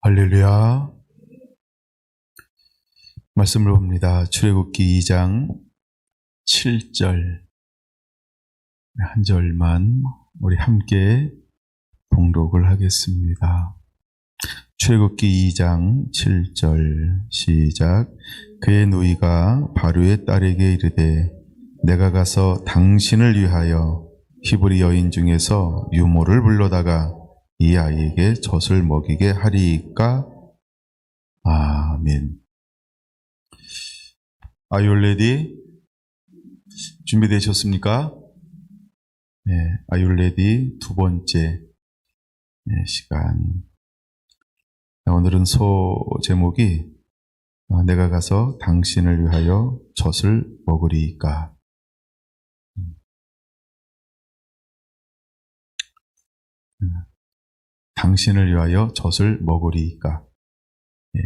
할렐루야. 말씀을 봅니다. 출애굽기 2장 7절 한 절만 우리 함께 봉독을 하겠습니다. 출애굽기 2장 7절 시작. 그의 누이가 바로의 딸에게 이르되 내가 가서 당신을 위하여 히브리 여인 중에서 유모를 불러다가 이 아이에게 젖을 먹이게 하리이까? 아멘. Are you ready? 준비되셨습니까? 네, Are you ready? 두 번째 시간. 오늘은 제목이 내가 가서 당신을 위하여 젖을 먹으리이까? 당신을 위하여 젖을 먹으리이까? 예,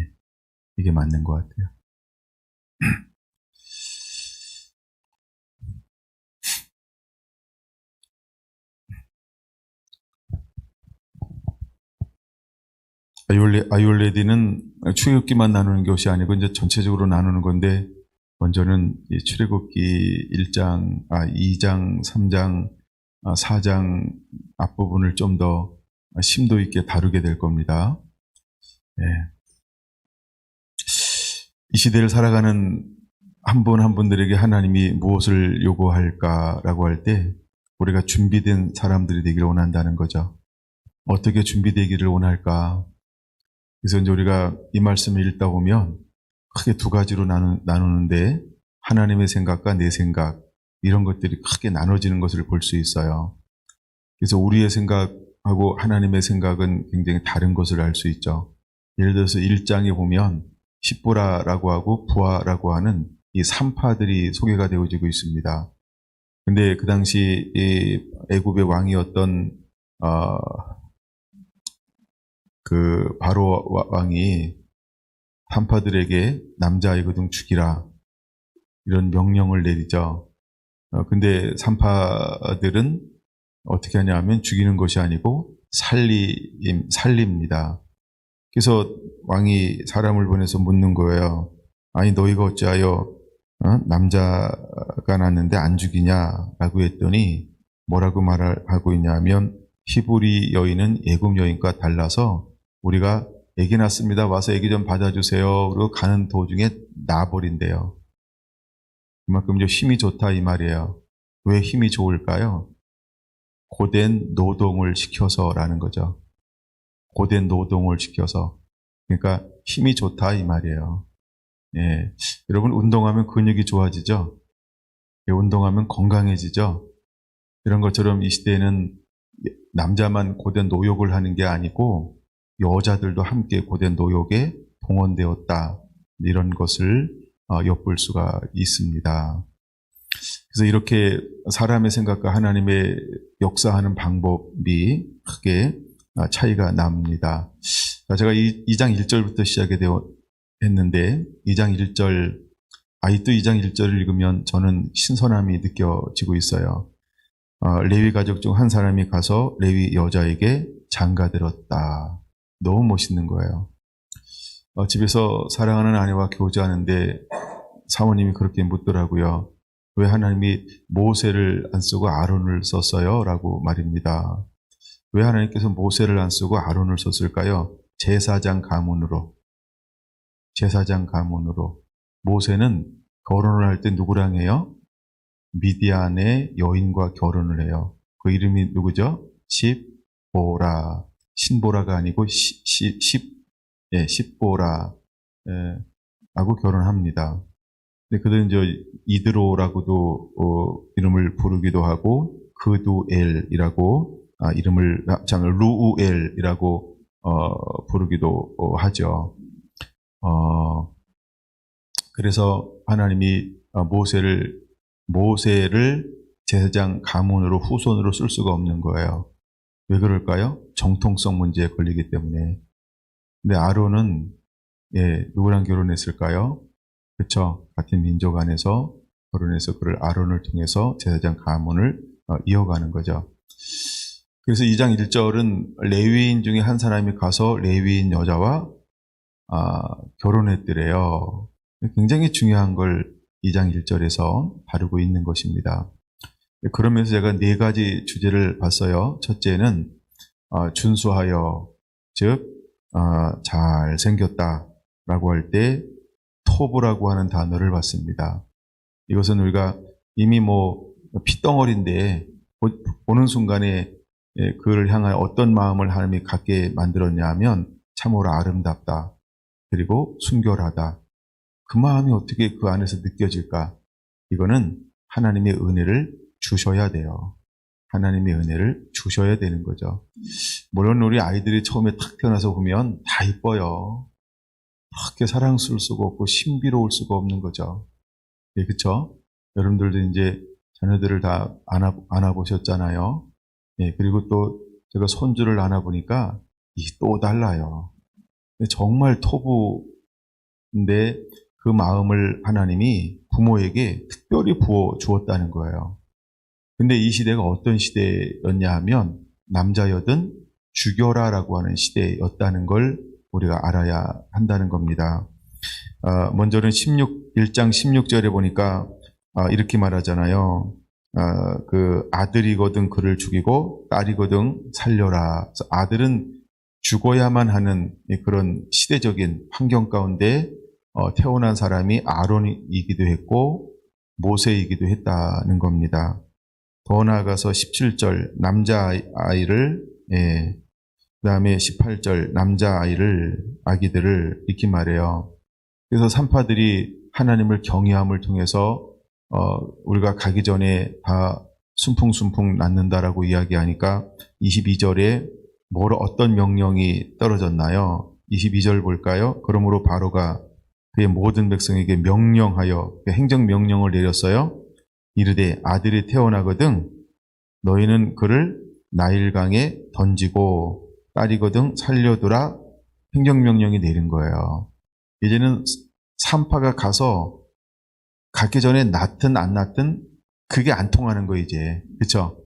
이게 맞는 것 같아요. 아이올레디는 출애굽기만 나누는 것이 아니고 이제 전체적으로 나누는 건데, 먼저는 출애굽기 2장, 3장, 4장 앞부분을 좀 더 심도 있게 다루게 될 겁니다. 네. 이 시대를 살아가는 한 분 한 분들에게 하나님이 무엇을 요구할까라고 할 때 우리가 준비된 사람들이 되기를 원한다는 거죠. 어떻게 준비되기를 원할까? 그래서 이제 우리가 이 말씀을 읽다 보면 크게 두 가지로 나누는데, 하나님의 생각과 내 생각, 이런 것들이 크게 나눠지는 것을 볼 수 있어요. 그래서 우리의 생각하고 하나님의 생각은 굉장히 다른 것을 알 수 있죠. 예를 들어서 1장에 보면 십보라라고 하고 부하라고 하는 이 3파들이 소개가 되어지고 있습니다. 근데 그 당시 이 애굽의 왕이었던 그 바로 왕이 3파들에게 남자아이거든 죽이라, 이런 명령을 내리죠. 근데 3파들은 어떻게 하냐 하면 죽이는 것이 아니고 살립니다. 그래서 왕이 사람을 보내서 묻는 거예요. 아니 너희가 어찌하여 남자가 낳았는데 안 죽이냐라고 했더니 뭐라고 말하고 있냐면, 히브리 여인은 애굽 여인과 달라서 우리가 애기 낳습니다. 와서 애기 좀 받아주세요. 그리고 가는 도중에 낳아버린대요. 그만큼 힘이 좋다 이 말이에요. 왜 힘이 좋을까요? 고된 노동을 시켜서라는 거죠. 고된 노동을 시켜서. 그러니까 힘이 좋다 이 말이에요. 예. 여러분, 운동하면 근육이 좋아지죠? 운동하면 건강해지죠? 이런 것처럼 이 시대에는 남자만 고된 노역을 하는 게 아니고 여자들도 함께 고된 노역에 동원되었다, 이런 것을 엿볼 수가 있습니다. 그래서 이렇게 사람의 생각과 하나님의 역사하는 방법이 크게 차이가 납니다. 제가 2장 1절부터 시작이 했는데, 2장 1절, 아직도 2장 1절을 읽으면 저는 신선함이 느껴지고 있어요. 레위 가족 중 한 사람이 가서 레위 여자에게 장가들었다. 너무 멋있는 거예요. 집에서 사랑하는 아내와 교제하는데 사모님이 그렇게 묻더라고요. 왜 하나님이 모세를 안 쓰고 아론을 썼어요? 라고 말입니다. 왜 하나님께서 모세를 안 쓰고 아론을 썼을까요? 제사장 가문으로. 모세는 결혼을 할 때 누구랑 해요? 미디안의 여인과 결혼을 해요. 그 이름이 누구죠? 십보라. 신보라가 아니고 십보라 하고 결혼합니다. 근데 그들은 이드로라고도 이름을 부르기도 하고, 그두엘이라고 루우엘이라고 부르기도 하죠. 그래서 하나님이 모세를 제사장 가문으로 후손으로 쓸 수가 없는 거예요. 왜 그럴까요? 정통성 문제에 걸리기 때문에. 근데 아론은 누구랑 결혼했을까요? 그렇죠. 같은 민족 안에서 결혼해서 그를 아론을 통해서 제사장 가문을 이어가는 거죠. 그래서 2장 1절은 레위인 중에 한 사람이 가서 레위인 여자와 결혼했더래요. 굉장히 중요한 걸 2장 1절에서 다루고 있는 것입니다. 그러면서 제가 네 가지 주제를 봤어요. 첫째는 준수하여, 즉 잘생겼다라고 할 때 토브라고 하는 단어를 봤습니다. 이것은 우리가 이미 핏덩어리인데 보는 순간에 그를 향한 어떤 마음을 하나님이 갖게 만들었냐 하면 참으로 아름답다. 그리고 순결하다. 그 마음이 어떻게 그 안에서 느껴질까? 이거는 하나님의 은혜를 주셔야 돼요. 하나님의 은혜를 주셔야 되는 거죠. 물론 우리 아이들이 처음에 탁 태어나서 보면 다 이뻐요. 그렇게 사랑스러울 수가 없고 신비로울 수가 없는 거죠. 예, 그쵸? 여러분들도 이제 자녀들을 다 안아보셨잖아요. 예, 그리고 또 제가 손주를 안아보니까 또 달라요. 정말 토부인데 그 마음을 하나님이 부모에게 특별히 부어 주었다는 거예요. 근데 이 시대가 어떤 시대였냐 하면 남자여든 죽여라라고 하는 시대였다는 걸 우리가 알아야 한다는 겁니다. 먼저는 1장 16절에 보니까 이렇게 말하잖아요. 그 아들이거든 그를 죽이고 딸이거든 살려라. 아들은 죽어야만 하는 그런 시대적인 환경 가운데 태어난 사람이 아론이기도 했고 모세이기도 했다는 겁니다. 더 나아가서 17절 남자아이를, 그 다음에 18절 남자아이를, 아기들을 이렇게 말해요. 그래서 산파들이 하나님을 경외함을 통해서 우리가 가기 전에 다 순풍순풍 낳는다라고 이야기하니까 22절에 어떤 명령이 떨어졌나요? 22절 볼까요? 그러므로 바로가 그의 모든 백성에게 명령하여 행정명령을 내렸어요. 이르되 아들이 태어나거든 너희는 그를 나일강에 던지고 딸이거든 살려두라 행정명령이 내린 거예요. 이제는 산파가 가서 가기 전에 낳든 안 낳든 그게 안 통하는 거예요, 이제. 그쵸?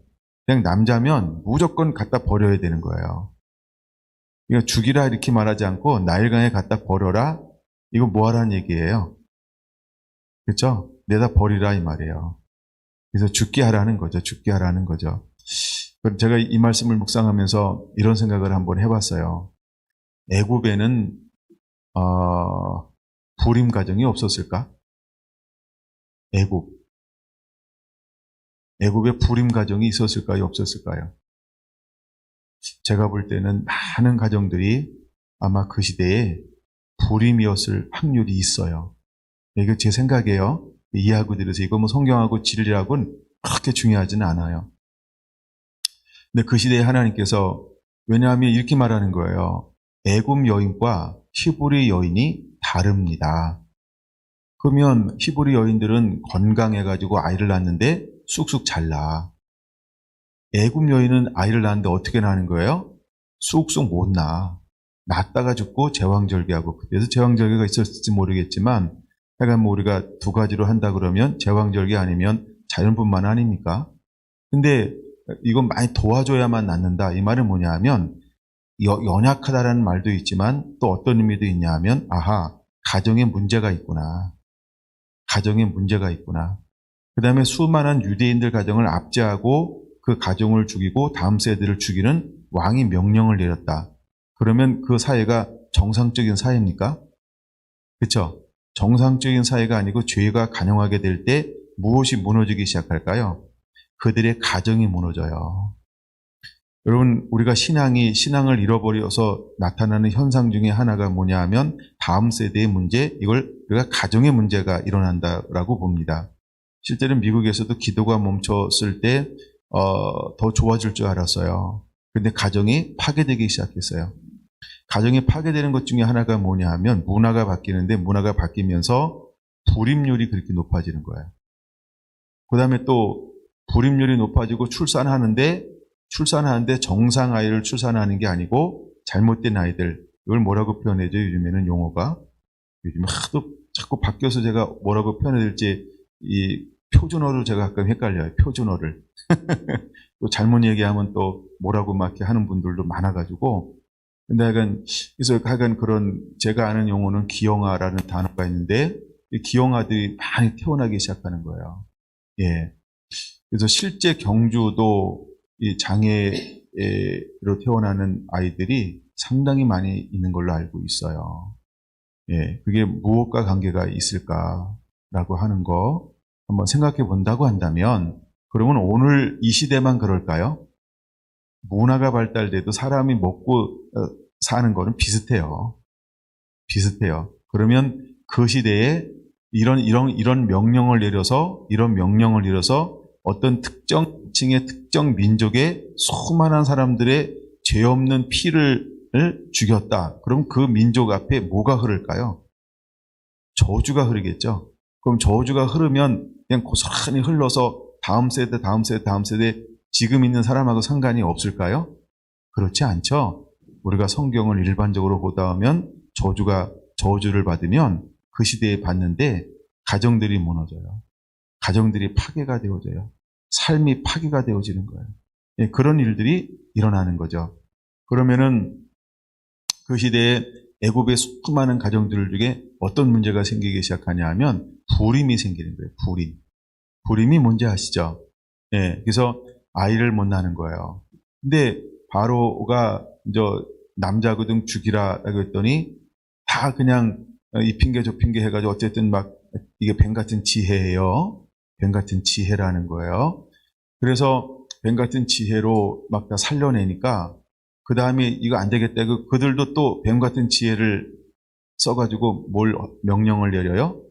그냥 남자면 무조건 갖다 버려야 되는 거예요. 이거 죽이라 이렇게 말하지 않고 나일강에 갖다 버려라? 이거 뭐 하라는 얘기예요? 그쵸? 내다 버리라 이 말이에요. 그래서 죽게 하라는 거죠. 죽게 하라는 거죠. 그럼 제가 이 말씀을 묵상하면서 이런 생각을 한번 해봤어요. 애굽에는 불임 가정이 없었을까? 애굽에 불임 가정이 있었을까요? 없었을까요? 제가 볼 때는 많은 가정들이 아마 그 시대에 불임이었을 확률이 있어요. 이게 제 생각이에요. 이해하고 들으세요. 이거 성경하고 진리하고는 그렇게 중요하지는 않아요. 근데 그 시대에 하나님께서 왜냐하면 이렇게 말하는 거예요. 애굽 여인과 히브리 여인이 다릅니다. 그러면 히브리 여인들은 건강해가지고 아이를 낳는데 쑥쑥 잘 낳아. 애굽 여인은 아이를 낳는데 어떻게 낳는 거예요? 쑥쑥 못 낳아. 낳다가 죽고 제왕절개하고 그래서 제왕절개가 있었을지 모르겠지만 하여간 우리가 두 가지로 한다 그러면 제왕절개 아니면 자연분만 아닙니까? 근데 이건 많이 도와줘야만 낫는다. 이 말은 뭐냐 하면 연약하다라는 말도 있지만 또 어떤 의미도 있냐 하면 가정에 문제가 있구나. 가정에 문제가 있구나. 그 다음에 수많은 유대인들 가정을 압제하고 그 가정을 죽이고 다음 세대를 죽이는 왕이 명령을 내렸다. 그러면 그 사회가 정상적인 사회입니까? 그렇죠? 정상적인 사회가 아니고 죄가 간영하게 될 때 무엇이 무너지기 시작할까요? 그들의 가정이 무너져요. 여러분, 우리가 신앙을 잃어버려서 나타나는 현상 중에 하나가 뭐냐 하면 다음 세대의 문제, 이걸 우리가 가정의 문제가 일어난다라고 봅니다. 실제로 미국에서도 기도가 멈췄을 때 더 좋아질 줄 알았어요. 근데 가정이 파괴되기 시작했어요. 가정이 파괴되는 것 중에 하나가 뭐냐 하면 문화가 바뀌는데 문화가 바뀌면서 불임률이 그렇게 높아지는 거예요. 그 다음에 또 불임률이 높아지고 출산하는데 정상 아이를 출산하는 게 아니고 잘못된 아이들, 이걸 뭐라고 표현해줘? 요즘에는 용어가 요즘 하도 자꾸 바뀌어서 제가 뭐라고 표현해야 될지 이 표준어를 제가 가끔 헷갈려요. 표준어를. 또 잘못 얘기하면 또 뭐라고 막 이렇게 하는 분들도 많아가지고. 근데 하여간 그런, 제가 아는 용어는 기형아라는 단어가 있는데, 이 기형아들이 많이 태어나기 시작하는 거예요. 예. 그래서 실제 경주도 이 장애로 태어나는 아이들이 상당히 많이 있는 걸로 알고 있어요. 예. 그게 무엇과 관계가 있을까라고 하는 거 한번 생각해 본다고 한다면, 그러면 오늘 이 시대만 그럴까요? 문화가 발달돼도 사람이 먹고 사는 거는 비슷해요. 비슷해요. 그러면 그 시대에 이런 명령을 내려서 어떤 특정층의 특정 민족의 수많은 사람들의 죄 없는 피를 죽였다. 그럼 그 민족 앞에 뭐가 흐를까요? 저주가 흐르겠죠. 그럼 저주가 흐르면 그냥 고스란히 흘러서 다음 세대 지금 있는 사람하고 상관이 없을까요? 그렇지 않죠. 우리가 성경을 일반적으로 보다 보면 저주를 받으면 그 시대에 받는데 가정들이 무너져요. 가정들이 파괴가 되어져요. 삶이 파괴가 되어지는 거예요. 예, 그런 일들이 일어나는 거죠. 그러면은 그 시대에 애굽의 수많은 가정들 중에 어떤 문제가 생기기 시작하냐 하면 불임이 생기는 거예요. 불임이 뭔지 아시죠? 예, 그래서 아이를 못 낳는 거예요. 근데 바로가 남자거든 죽이라고 했더니 다 그냥 이 핑계 저 핑계 해가지고 어쨌든 막 이게 뱀 같은 지혜예요. 뱀 같은 지혜라는 거예요. 그래서 뱀 같은 지혜로 막 다 살려내니까 그 다음에 이거 안 되겠다. 그들도 또 뱀 같은 지혜를 써가지고 뭘 명령을 내려요?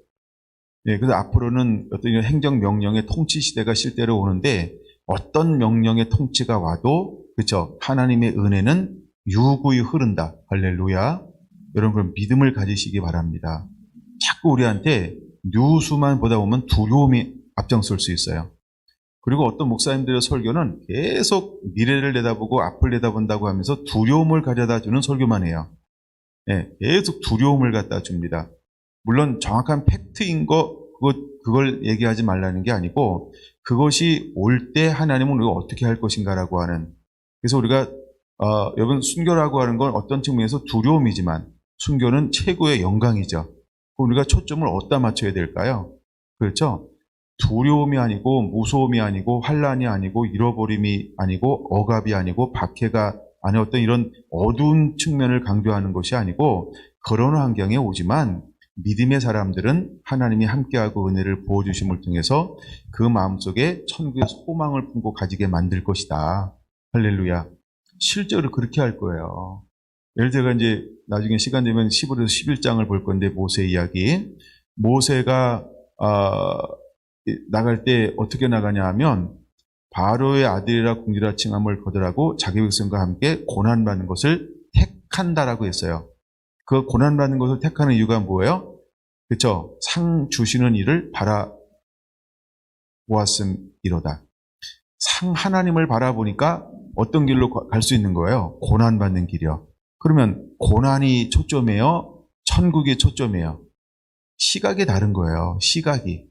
예, 그래서 앞으로는 어떤 행정명령의 통치 시대가 실제로 오는데 어떤 명령의 통치가 와도 그렇죠. 하나님의 은혜는 유구히 흐른다. 할렐루야. 여러분 그런 믿음을 가지시기 바랍니다. 자꾸 우리한테 뉴스만 보다 보면 두려움이 앞장설 수 있어요. 그리고 어떤 목사님들의 설교는 계속 미래를 내다보고 앞을 내다본다고 하면서 두려움을 가져다 주는 설교만 해요. 예, 계속 두려움을 갖다 줍니다. 물론 정확한 팩트인 그걸 얘기하지 말라는 게 아니고 그것이 올 때 하나님은 우리가 어떻게 할 것인가라고 하는. 그래서 우리가 여러분 순교라고 하는 건 어떤 측면에서 두려움이지만 순교는 최고의 영광이죠. 우리가 초점을 어디다 맞춰야 될까요? 그렇죠? 두려움이 아니고 무서움이 아니고 환란이 아니고 잃어버림이 아니고 억압이 아니고 박해가 아니고 어떤 이런 어두운 측면을 강조하는 것이 아니고 그런 환경에 오지만 믿음의 사람들은 하나님이 함께하고 은혜를 부어주심을 통해서 그 마음속에 천국의 소망을 품고 가지게 만들 것이다. 할렐루야. 실제로 그렇게 할 거예요. 예를 들어 이제 나중에 시간 되면 10에서 11장을 볼 건데 모세 이야기. 모세가 나갈 때 어떻게 나가냐 하면 바로의 아들이라 공주라 칭함을 거절하고 자기 백성과 함께 고난받는 것을 택한다라고 했어요. 그 고난받는 것을 택하는 이유가 뭐예요? 그렇죠? 상 주시는 일을 바라보았음이로다. 하나님을 바라보니까 어떤 길로 갈 수 있는 거예요? 고난받는 길이요. 그러면 고난이 초점이에요? 천국이 초점이에요? 시각이 다른 거예요. 시각이.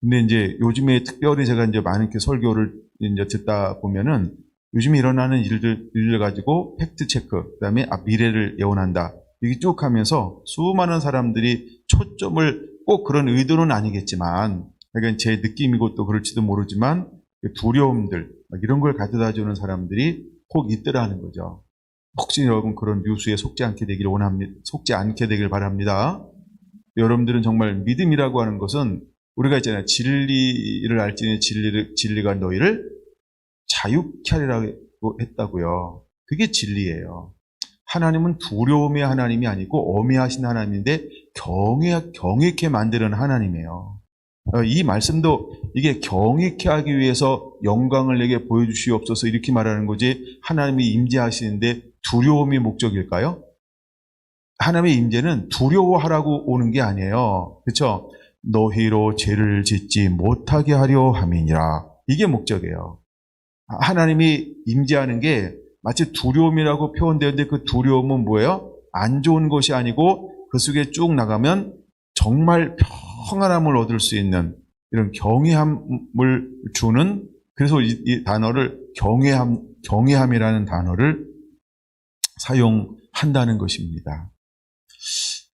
근데 이제 요즘에 특별히 제가 이제 많은 설교를 이제 듣다 보면은 요즘에 일어나는 일들 가지고 팩트 체크, 그 다음에 미래를 예언한다. 이게 쭉 하면서 수많은 사람들이 초점을 꼭 그런 의도는 아니겠지만, 그러니까 제 느낌이고 또 그럴지도 모르지만 두려움들, 이런 걸 가져다 주는 사람들이 꼭 있더라는 거죠. 혹시 여러분 그런 뉴스에 속지 않게 되길 바랍니다. 여러분들은 정말 믿음이라고 하는 것은 우리가 있잖아요. 진리를 알지니 진리가 너희를 자유케 하리라고 했다고요. 그게 진리예요. 하나님은 두려움의 하나님이 아니고 엄해하신 하나님인데 경외케 만드는 하나님이에요. 이 말씀도 이게 경외케 하기 위해서 영광을 내게 보여주시옵소서 이렇게 말하는 거지 하나님이 임재하시는데 두려움이 목적일까요? 하나님의 임재는 두려워하라고 오는 게 아니에요. 그렇죠? 너희로 죄를 짓지 못하게 하려 함이니라. 이게 목적이에요. 하나님이 임재하는 게 마치 두려움이라고 표현되는데 그 두려움은 뭐예요? 안 좋은 것이 아니고 그 속에 쭉 나가면 정말 평안함을 얻을 수 있는 이런 경외함을 주는 그래서 이 단어를 경외함이라는 단어를 사용한다는 것입니다.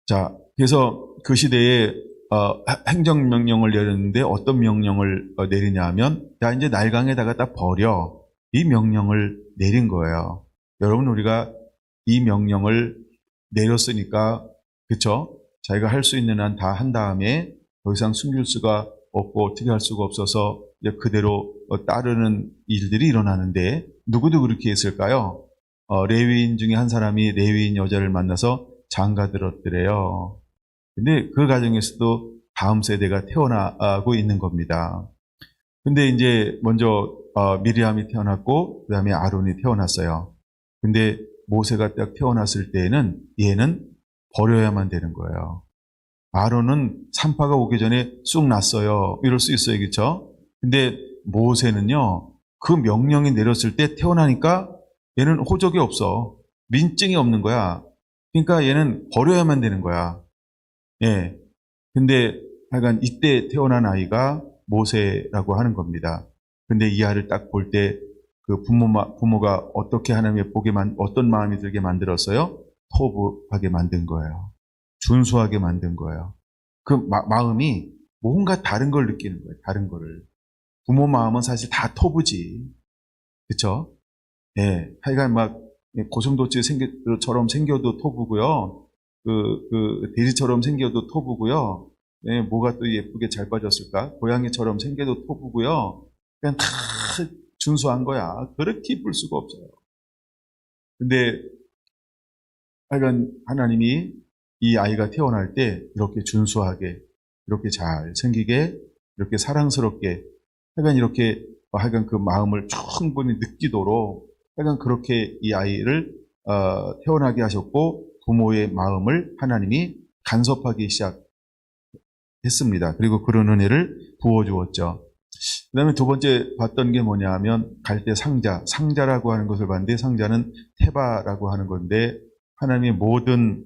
자, 그래서 그 시대에 행정명령을 내렸는데 어떤 명령을 내리냐 하면, 야, 이제 날강에다가 딱 버려. 이 명령을 내린 거예요. 여러분, 우리가 이 명령을 내렸으니까, 그쵸? 자기가 할 수 있는 한 다 한 다음에 더 이상 숨길 수가 없고 어떻게 할 수가 없어서 이제 그대로 따르는 일들이 일어나는데, 누구도 그렇게 했을까요? 레위인 중에 한 사람이 레위인 여자를 만나서 장가들었더래요. 근데 그 과정에서도 다음 세대가 태어나고 있는 겁니다. 근데 이제 먼저 미리암이 태어났고 그 다음에 아론이 태어났어요. 근데 모세가 딱 태어났을 때에는 얘는 버려야만 되는 거예요. 아론은 산파가 오기 전에 쑥 났어요. 이럴 수 있어요. 그렇죠? 근데 모세는요, 그 명령이 내렸을 때 태어나니까 얘는 호적이 없어. 민증이 없는 거야. 그러니까 얘는 버려야만 되는 거야. 예. 근데 하여간 이때 태어난 아이가 모세라고 하는 겁니다. 근데 이 아이를 딱 볼 때 그 부모가 어떻게 하나님의 어떤 마음이 들게 만들었어요? 토부하게 만든 거예요. 준수하게 만든 거예요. 그 마음이 뭔가 다른 걸 느끼는 거예요. 다른 거를. 부모 마음은 사실 다 토부지. 그쵸? 예. 하여간 막 고슴도치처럼 생겨도 토부고요. 돼지처럼 생겨도 토부고요. 예, 뭐가 또 예쁘게 잘 빠졌을까? 고양이처럼 생겨도 토부고요. 그냥 다 준수한 거야. 그렇게 이쁠 수가 없어요. 근데 하여간 하나님이 이 아이가 태어날 때 이렇게 준수하게, 이렇게 잘 생기게, 이렇게 사랑스럽게, 하여간 이렇게, 하여간 그 마음을 충분히 느끼도록, 하여간 그렇게 이 아이를 태어나게 하셨고, 부모의 마음을 하나님이 간섭하기 시작했습니다. 그리고 그런 은혜를 부어주었죠. 그 다음에 두 번째 봤던 게 뭐냐 하면, 갈 때 상자라고 하는 것을 봤는데, 상자는 테바라고 하는 건데, 하나님의 모든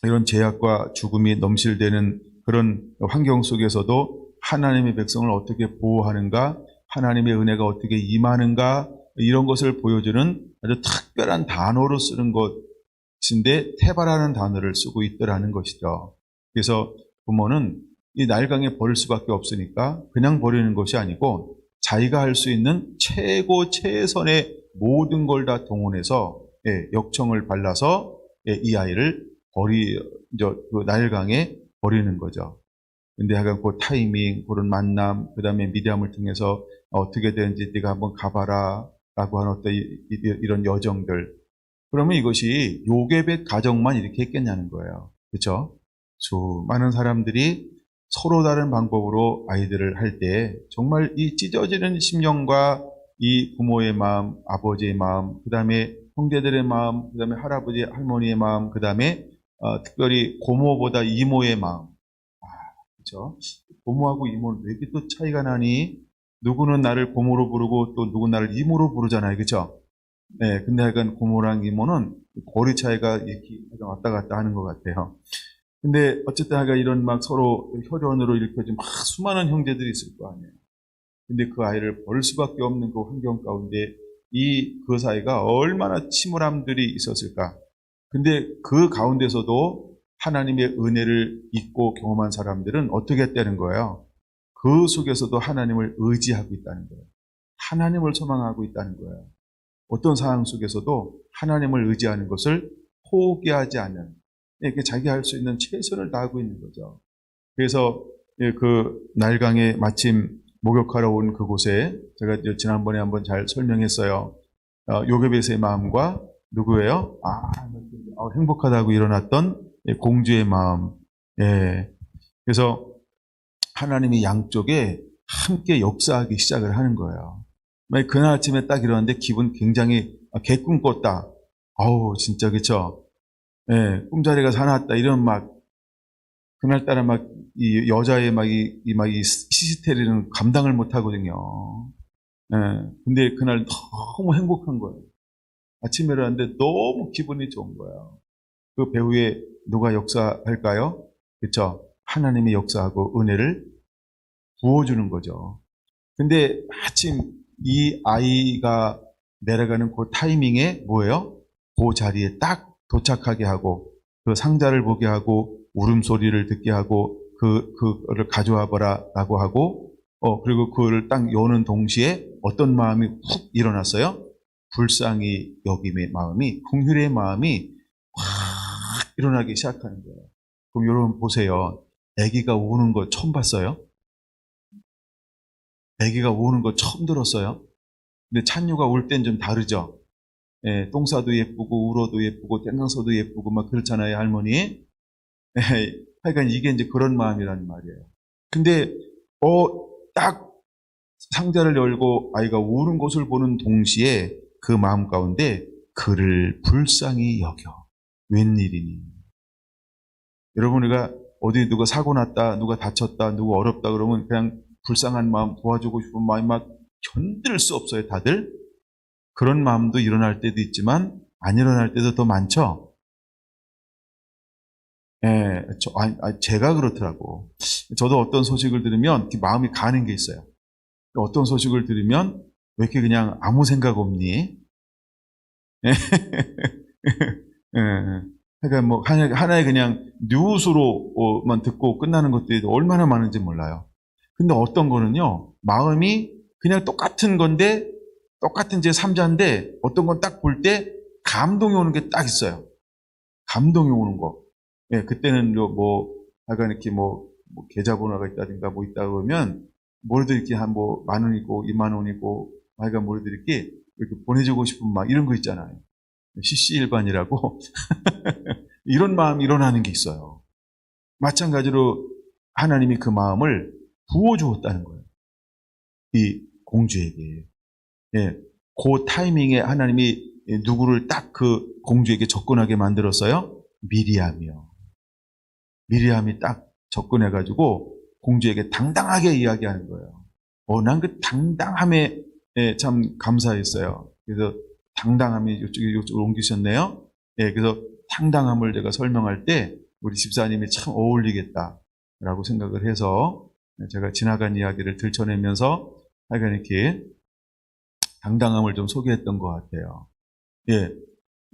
이런 제약과 죽음이 넘실대는 그런 환경 속에서도 하나님의 백성을 어떻게 보호하는가, 하나님의 은혜가 어떻게 임하는가, 이런 것을 보여주는 아주 특별한 단어로 쓰는 것인데, 테바라는 단어를 쓰고 있더라는 것이죠. 그래서 부모는 이 날강에 버릴 수밖에 없으니까 그냥 버리는 것이 아니고 자기가 할 수 있는 최선의 모든 걸 다 동원해서 역청을 발라서 이 아이를 그 날강에 버리는 거죠. 근데 약간 그 타이밍, 그런 만남, 그 다음에 미디엄을 통해서 어떻게 되는지 네가 한번 가봐라 라고 하는 어떤 이런 여정들. 그러면 이것이 요괴백 가정만 이렇게 했겠냐는 거예요. 그렇죠? 수많은 사람들이 서로 다른 방법으로 아이들을 할 때 정말 이 찢어지는 심령과 이 부모의 마음, 아버지의 마음, 그 다음에 형제들의 마음, 그 다음에 할아버지, 할머니의 마음, 그 다음에 특별히 고모보다 이모의 마음. 그렇죠? 고모하고 이모는 왜 이렇게 또 차이가 나니? 누구는 나를 고모로 부르고 또 누구는 나를 이모로 부르잖아요. 그렇죠? 네, 근데 약간 고모랑 이모는 거리 차이가 이렇게 왔다 갔다 하는 것 같아요. 근데 어쨌든 하여간 이런 막 서로 혈연으로 이렇게 막 수많은 형제들이 있을 거 아니에요. 근데 그 아이를 버릴 수밖에 없는 그 환경 가운데 그 사이가 얼마나 침울함들이 있었을까. 근데 그 가운데서도 하나님의 은혜를 잊고 경험한 사람들은 어떻게 했다는 거예요? 그 속에서도 하나님을 의지하고 있다는 거예요. 하나님을 소망하고 있다는 거예요. 어떤 상황 속에서도 하나님을 의지하는 것을 포기하지 않는, 이렇게 자기 할 수 있는 최선을 다하고 있는 거죠. 그래서 그 날강에 마침 목욕하러 온 그곳에 제가 지난번에 한번 잘 설명했어요. 요게벳의 마음과 누구예요? 행복하다고 일어났던 공주의 마음. 예. 그래서 하나님이 양쪽에 함께 역사하기 시작을 하는 거예요. 그날 아침에 딱 일어났는데 기분 굉장히 개꿈 꿨다. 아우 진짜 그쵸? 예, 꿈자리가 사나웠다. 이런 그날따라 이 여자의 이 시스테리는 감당을 못 하거든요. 예, 근데 그날 너무 행복한 거예요. 아침에 일어났는데 너무 기분이 좋은 거예요. 그 배후에 누가 역사할까요? 그쵸? 하나님이 역사하고 은혜를 부어주는 거죠. 근데 마침 이 아이가 내려가는 그 타이밍에 뭐예요? 그 자리에 딱 도착하게 하고 그 상자를 보게 하고 울음소리를 듣게 하고 그거를 가져와 봐라 라고 하고 그리고 그걸 딱 여는 동시에 어떤 마음이 훅 일어났어요? 불쌍히 여김의 마음이, 긍휼의 마음이 확 일어나기 시작하는 거예요. 그럼 여러분 보세요. 아기가 우는 거 처음 봤어요? 아기가 우는 거 처음 들었어요? 근데 찬유가 울 땐 좀 다르죠? 예, 똥싸도 예쁘고 울어도 예쁘고 땡강서도 예쁘고 막 그렇잖아요, 할머니. 예, 하여간 이게 이제 그런 마음이라는 말이에요. 근데 딱 상자를 열고 아이가 우는 것을 보는 동시에 그 마음 가운데 그를 불쌍히 여겨. 웬일이니? 여러분, 우리가 어디 누가 사고 났다, 누가 다쳤다, 누가 어렵다 그러면 그냥 불쌍한 마음, 도와주고 싶은 마음이 막 견딜 수 없어요, 다들? 그런 마음도 일어날 때도 있지만 안 일어날 때도 더 많죠? 예, 제가 그렇더라고. 저도 어떤 소식을 들으면 마음이 가는 게 있어요. 어떤 소식을 들으면 왜 이렇게 그냥 아무 생각 없니? 예. 그러니까 뭐 하나의 그냥 뉴스로만 듣고 끝나는 것들이 얼마나 많은지 몰라요. 근데 어떤 거는요, 마음이 그냥 똑같은 건데, 똑같은 제 3자인데, 어떤 건 딱 볼 때 감동이 오는 게 딱 있어요. 감동이 오는 거. 예, 그때는 약간 이렇게 계좌번호가 있다든가 뭐 있다 그러면, 뭐라도 이렇게 한 만 원이고, 2만 원이고, 하여간 뭐라도 이렇게 보내주고 싶은 막 이런 거 있잖아요. CC 일반이라고. 이런 마음이 일어나는 게 있어요. 마찬가지로 하나님이 그 마음을 부어주었다는 거예요. 이 공주에게. 예, 그 타이밍에 하나님이 누구를 딱 그 공주에게 접근하게 만들었어요? 미리암이요. 미리암이 딱 접근해가지고 공주에게 당당하게 이야기하는 거예요. 난 그 당당함에 참 감사했어요. 그래서 당당함이 이쪽으로 옮기셨네요. 예, 그래서 당당함을 제가 설명할 때 우리 집사님이 참 어울리겠다라고 생각을 해서 제가 지나간 이야기를 들춰내면서 하여간 이렇게 당당함을 좀 소개했던 것 같아요. 예.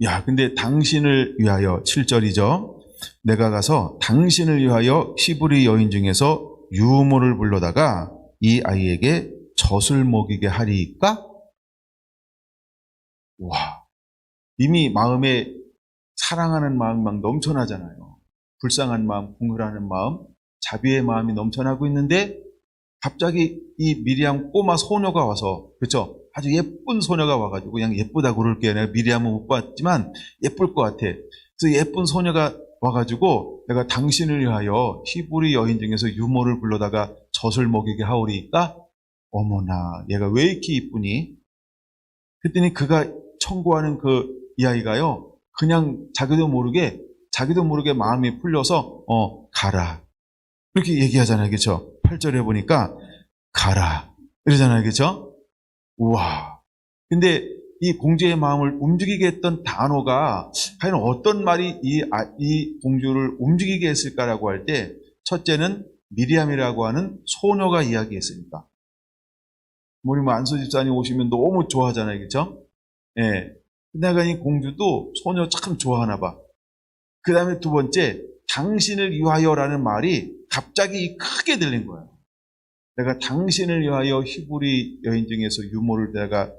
야, 근데 당신을 위하여, 7절이죠. 내가 가서 당신을 위하여 히브리 여인 중에서 유모를 불러다가 이 아이에게 젖을 먹이게 하리까? 와. 이미 마음에 사랑하는 마음이 막 넘쳐나잖아요. 불쌍한 마음, 궁휼하는 마음, 자비의 마음이 넘쳐나고 있는데 갑자기 이 미리암 꼬마 소녀가 와서, 그렇죠? 아주 예쁜 소녀가 와가지고, 그냥 예쁘다고 그럴게요. 내가 미리암은 못 봤지만 예쁠 것 같아. 그래서 예쁜 소녀가 와가지고 내가 당신을 위하여 히브리 여인 중에서 유모를 불러다가 젖을 먹이게 하오리까? 어머나, 얘가 왜 이렇게 이쁘니? 그랬더니 그가 청구하는 이 아이가요, 그냥 자기도 모르게 마음이 풀려서 가라. 이렇게 얘기하잖아요. 그렇죠? 8절에 보니까 가라. 이러잖아요. 그렇죠? 우와. 근데 이 공주의 마음을 움직이게 했던 단어가 과연 어떤 말이 이 공주를 움직이게 했을까라고 할 때, 첫째는 미리암이라고 하는 소녀가 이야기했으니까. 우리 안수 집사님 오시면 너무 좋아하잖아요. 그렇죠? 예. 내가 이 공주도 소녀 참 좋아하나 봐. 그 다음에 두 번째, 당신을 위하여라는 말이 갑자기 크게 들린 거예요. 내가 당신을 위하여 히브리 여인 중에서 유모를 내가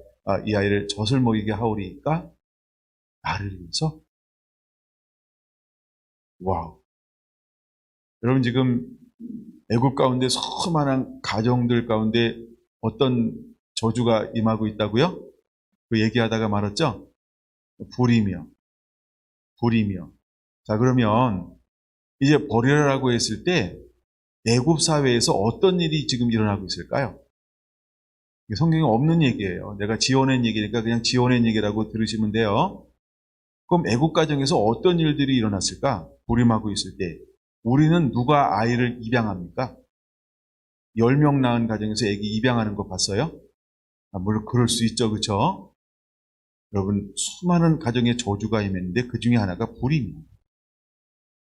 이 아이를 젖을 먹이게 하오리까? 나를 위해서? 와우. 여러분, 지금 애국 가운데 수많은 가정들 가운데 어떤 저주가 임하고 있다고요? 그 얘기하다가 말았죠? 불이며. 자, 그러면 이제 버리라고 했을 때 애굽 사회에서 어떤 일이 지금 일어나고 있을까요? 성경에 없는 얘기예요. 내가 지어낸 얘기니까 그냥 지어낸 얘기라고 들으시면 돼요. 그럼 애국 가정에서 어떤 일들이 일어났을까? 불임하고 있을 때 우리는 누가 아이를 입양합니까? 10명 낳은 가정에서 애기 입양하는 거 봤어요? 물론 그럴 수 있죠. 그렇죠? 여러분, 수많은 가정에 저주가 임했는데 그 중에 하나가 불임이에요.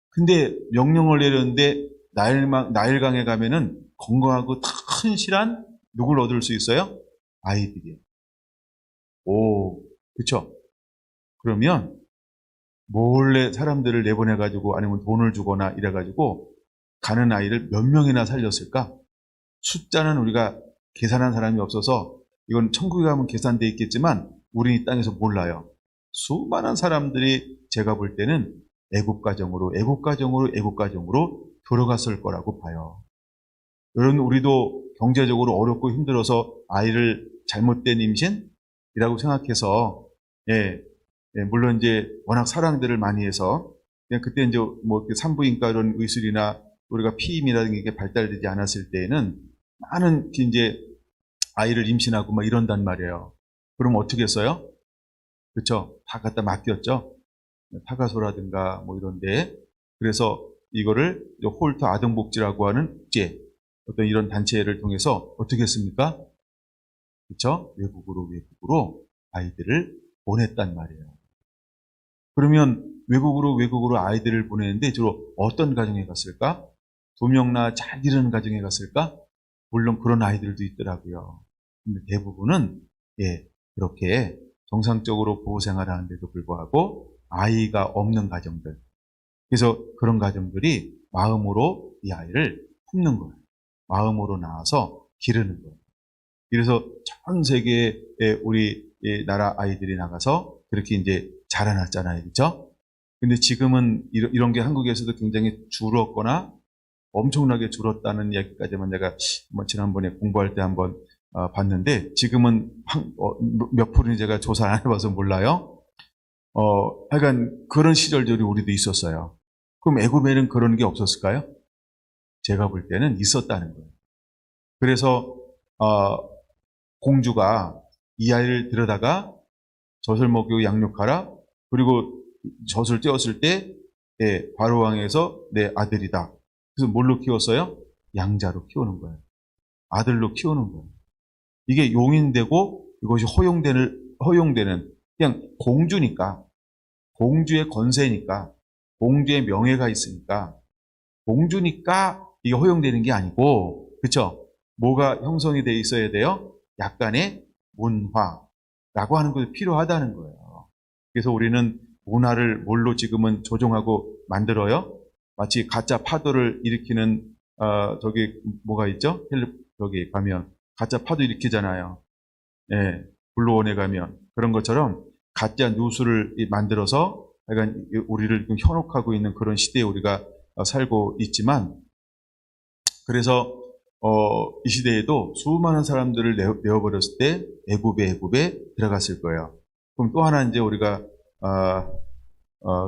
근데 명령을 내렸는데 나일강에 가면은 건강하고 튼실한 누굴 얻을 수 있어요? 아이들이요. 오, 그쵸? 그러면 몰래 사람들을 내보내가지고 아니면 돈을 주거나 이래가지고 가는 아이를 몇 명이나 살렸을까? 숫자는 우리가 계산한 사람이 없어서 이건 천국에 가면 계산돼 있겠지만 우리 이 땅에서 몰라요. 수많은 사람들이 제가 볼 때는 애국가정으로 들어갔을 거라고 봐요. 여러분, 우리도 경제적으로 어렵고 힘들어서 아이를 잘못된 임신이라고 생각해서, 물론 이제 워낙 사랑들을 많이 해서, 그냥 그때 이제 뭐 산부인과 이런 의술이나 우리가 피임이라는 게 발달되지 않았을 때에는 많은 이제 아이를 임신하고 막 이런단 말이에요. 그럼 어떻게 했어요? 그쵸? 다 갖다 맡겼죠? 타가소라든가 뭐 이런데. 그래서 이거를 홀터 아동복지라고 하는 국제 어떤 이런 단체를 통해서 어떻게 했습니까? 그쵸? 외국으로 아이들을 보냈단 말이에요. 그러면 외국으로 아이들을 보내는데 주로 어떤 가정에 갔을까? 두 명나 잘 기르는 가정에 갔을까? 물론 그런 아이들도 있더라고요. 근데 대부분은 그렇게 정상적으로 보호생활을 하는데도 불구하고 아이가 없는 가정들. 그래서 그런 가정들이 마음으로 이 아이를 품는 거예요. 마음으로 낳아서 기르는 거예요. 그래서 전 세계에 우리 나라 아이들이 나가서 그렇게 이제 자라났잖아요. 그렇죠? 근데 지금은 이런 게 한국에서도 굉장히 줄었거나 엄청나게 줄었다는 얘기까지만 제가 지난번에 공부할 때 한번 봤는데 지금은 몇 프로인지 제가 조사 안 해봐서 몰라요. 하여간 그런 시절들이 우리도 있었어요. 그럼 애굽에는 그런 게 없었을까요? 제가 볼 때는 있었다는 거예요. 그래서 공주가 이 아이를 데려다가 젖을 먹이고 양육하라. 그리고 젖을 떼었을 때 바로 왕에서 내 아들이다. 그래서 뭘로 키웠어요? 양자로 키우는 거예요. 아들로 키우는 거예요. 이게 용인되고 이것이 허용되는 그냥 공주니까, 공주의 권세니까, 공주의 명예가 있으니까, 공주니까 이게 허용되는 게 아니고, 그쵸? 뭐가 형성이 돼 있어야 돼요? 약간의 문화라고 하는 것이 필요하다는 거예요. 그래서 우리는 문화를 뭘로 지금은 조종하고 만들어요? 마치 가짜 파도를 일으키는 저기 뭐가 있죠? 저기 가면 가짜 파도 일으키잖아요. 블루원에 가면 그런 것처럼 가짜 뉴스를 만들어서 약간 우리를 현혹하고 있는 그런 시대에 우리가 살고 있지만, 그래서 이 시대에도 수많은 사람들을 내어버렸을 때 애굽에 들어갔을 거예요. 그럼 또 하나 이제 우리가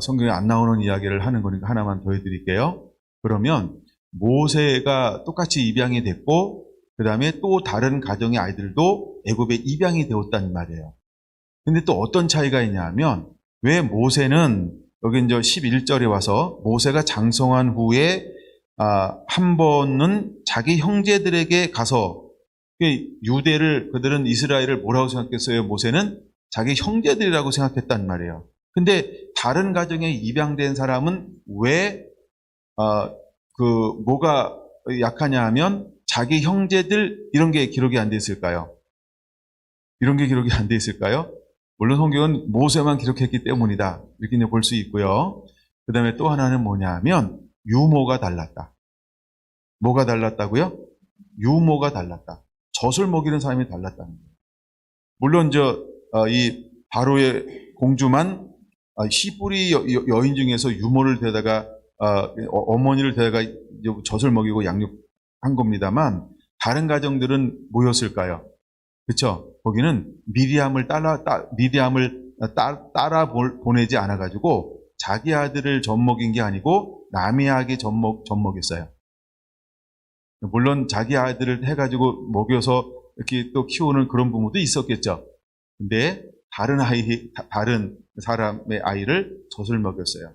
성경에 안 나오는 이야기를 하는 거니까 하나만 더 해드릴게요. 그러면 모세가 똑같이 입양이 됐고, 그 다음에 또 다른 가정의 아이들도 애굽에 입양이 되었단 말이에요. 근데 또 어떤 차이가 있냐면, 왜 모세는 여기 이제 11절에 와서 모세가 장성한 후에 한 번은 자기 형제들에게 가서, 유대를, 그들은 이스라엘을 뭐라고 생각했어요? 모세는 자기 형제들이라고 생각했단 말이에요. 근데 다른 가정에 입양된 사람은 왜 뭐가 약하냐 하면 자기 형제들 이런 게 기록이 안 돼 있을까요? 이런 게 기록이 안 돼 있을까요? 물론 성경은 모세만 기록했기 때문이다. 이렇게 볼 수 있고요. 그 다음에 또 하나는 뭐냐 하면 유모가 달랐다. 뭐가 달랐다고요? 유모가 달랐다. 젖을 먹이는 사람이 달랐다는 거예요. 물론 이 바로의 공주만 히브리 여인 중에서 유모를 데다가 어머니를 데다가 젖을 먹이고 양육한 겁니다만, 다른 가정들은 뭐였을까요? 그렇죠? 거기는 미리암을 따라 보내지 않아가지고 자기 아들을 젖먹인 게 아니고 남의 아기 젖먹였어요. 물론 자기 아들을 해가지고 먹여서 이렇게 또 키우는 그런 부모도 있었겠죠. 근데 다른 사람의 아이를 젖을 먹였어요.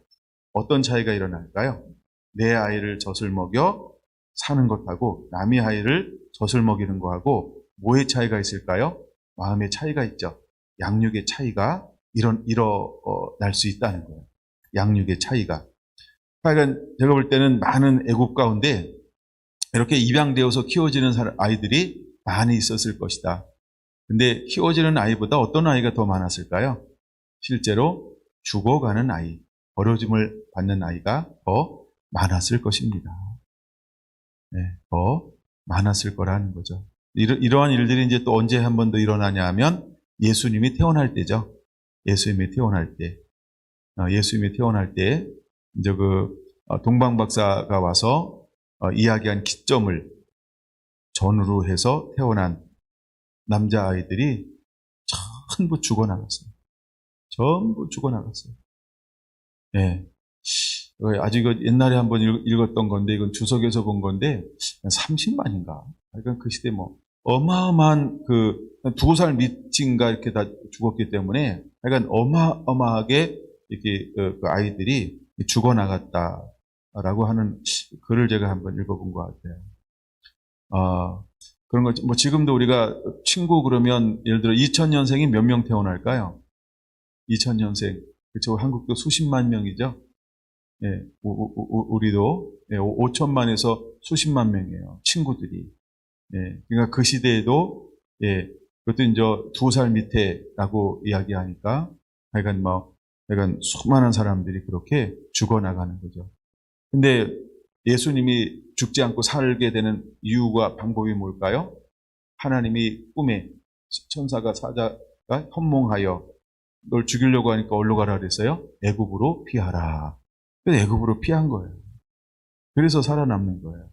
어떤 차이가 일어날까요? 내 아이를 젖을 먹여 사는 것하고 남의 아이를 젖을 먹이는 것하고 뭐의 차이가 있을까요? 마음의 차이가 있죠. 양육의 차이가 일어날 수 있다는 거예요. 양육의 차이가. 하여간 제가 볼 때는 많은 애국 가운데 이렇게 입양되어서 키워지는 아이들이 많이 있었을 것이다. 근데 키워지는 아이보다 어떤 아이가 더 많았을까요? 실제로 죽어가는 아이, 버려짐을 받는 아이가 더 많았을 것입니다. 네, 더 많았을 거라는 거죠. 이러한 일들이 이제 또 언제 한 번 더 일어나냐 하면 예수님이 태어날 때죠. 예수님이 태어날 때. 예수님이 태어날 때, 이제 동방 박사가 와서 이야기한 기점을 전후로 해서 태어난 남자아이들이 전부 죽어나갔어요. 전부 죽어나갔어요. 예. 아주 이거 옛날에 한번 읽었던 건데, 이건 주석에서 본 건데, 30만인가. 그러니까 그 시대 어마어마한 2살 밑인가 이렇게 다 죽었기 때문에, 그러니까 어마어마하게 이렇게 그 아이들이 죽어나갔다라고 하는 글을 제가 한번 읽어본 것 같아요. 그런 거, 지금도 우리가 친구 그러면, 예를 들어 2000년생이 몇 명 태어날까요? 2000년생. 그렇죠. 한국도 수십만 명이죠. 예, 우리도 5천만에서 수십만 명이에요. 친구들이. 예, 그러니까 그 시대에도, 예, 그것도 이제 2살 밑에라고 이야기하니까, 하여간 수많은 사람들이 그렇게 죽어나가는 거죠. 근데 예수님이 죽지 않고 살게 되는 이유가 방법이 뭘까요? 하나님이 꿈에 천사가 사자가 현몽하여 널 죽이려고 하니까 어디로 가라 그랬어요? 애굽으로 피하라. 그래서 애굽으로 피한 거예요. 그래서 살아남는 거예요.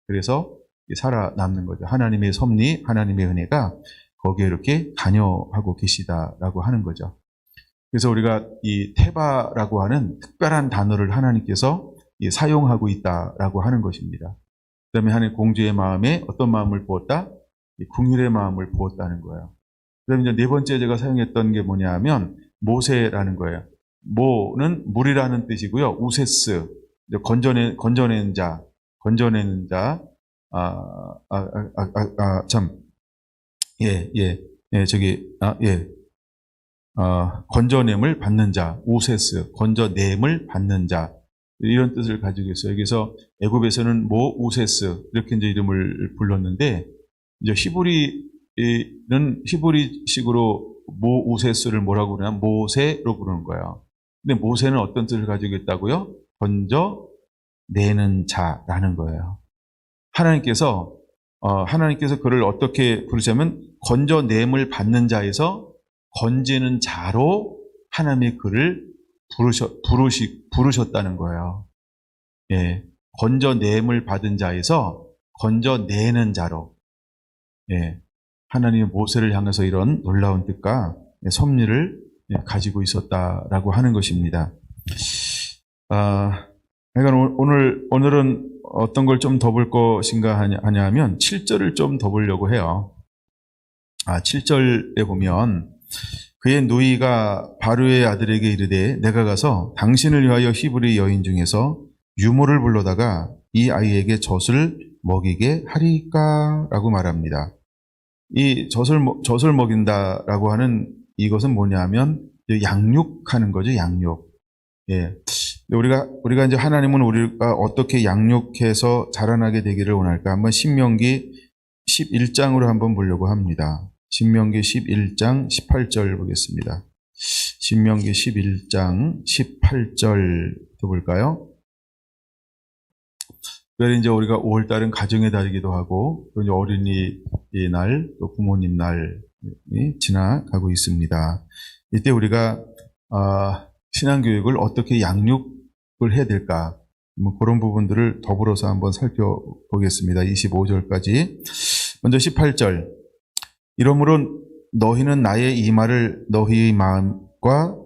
그래서 살아남는 거죠. 하나님의 섭리, 하나님의 은혜가 거기에 이렇게 관여하고 계시다라고 하는 거죠. 그래서 우리가 이 테바라고 하는 특별한 단어를 하나님께서 사용하고 있다라고 하는 것입니다. 그 다음에 하나님 공주의 마음에 어떤 마음을 부었다? 궁율의 마음을 부었다는 거예요. 그 다음에 이제 네 번째 제가 사용했던 게 뭐냐 하면 모세라는 거예요. 모는 물이라는 뜻이고요. 우세스, 건져내는 자, 건져냄을 받는 자, 우세스, 건져냄을 받는 자, 이런 뜻을 가지고 있어요. 여기서 애굽에서는 모 우세스 이렇게 이제 이름을 불렀는데, 이제 히브리식으로 모 우세스를 뭐라고 그러냐? 모세로 부르는 거예요. 근데 모세는 어떤 뜻을 가지고 있다고요? 건져내는 자라는 거예요. 하나님께서 그를 어떻게 부르자면 건져냄을 받는 자에서 건지는 자로 하나님이 그를 부르셨다는 거예요. 예, 건져냄을 받은 자에서 건져내는 자로, 예, 하나님이 모세를 향해서 이런 놀라운 뜻과 섭리를 가지고 있었다라고 하는 것입니다. 그러니까 오늘은 어떤 걸 좀 더 볼 것인가 하냐면 7절을 좀 더 보려고 해요. 7절에 보면 그의 누이가 바로의 아들에게 이르되 내가 가서 당신을 위하여 히브리 여인 중에서 유모를 불러다가 이 아이에게 젖을 먹이게 하리까? 라고 말합니다. 이 젖을 먹인다라고 하는 이것은 뭐냐면 양육하는 거죠. 양육. 예. 우리가 이제 하나님은 우리가 어떻게 양육해서 자라나게 되기를 원할까? 한번 신명기 11장으로 한번 보려고 합니다. 신명기 11장 18절 보겠습니다. 신명기 11장 18절 또 볼까요? 특별히 이제 우리가 5월달은 가정의 달이기도 하고, 또 이제 어린이날, 또 부모님 날이 지나가고 있습니다. 이때 우리가, 신앙교육을 어떻게 양육을 해야 될까? 그런 부분들을 더불어서 한번 살펴보겠습니다. 25절까지. 먼저 18절. 이러므로 너희는 나의 이 말을 너희의 마음과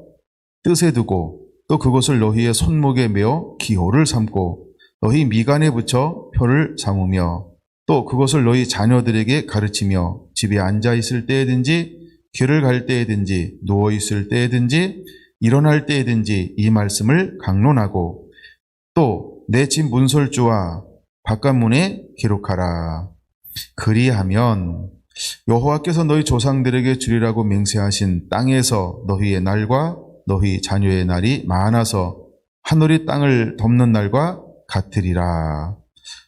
뜻에 두고 또 그것을 너희의 손목에 메어 기호를 삼고 너희 미간에 붙여 표를 삼으며 또 그것을 너희 자녀들에게 가르치며 집에 앉아 있을 때에든지 길을 갈 때에든지 누워 있을 때에든지 일어날 때에든지 이 말씀을 강론하고 또 내 집 문설주와 바깥문에 기록하라. 그리하면 여호와께서 너희 조상들에게 주리라고 맹세하신 땅에서 너희의 날과 너희 자녀의 날이 많아서 하늘이 땅을 덮는 날과 같으리라.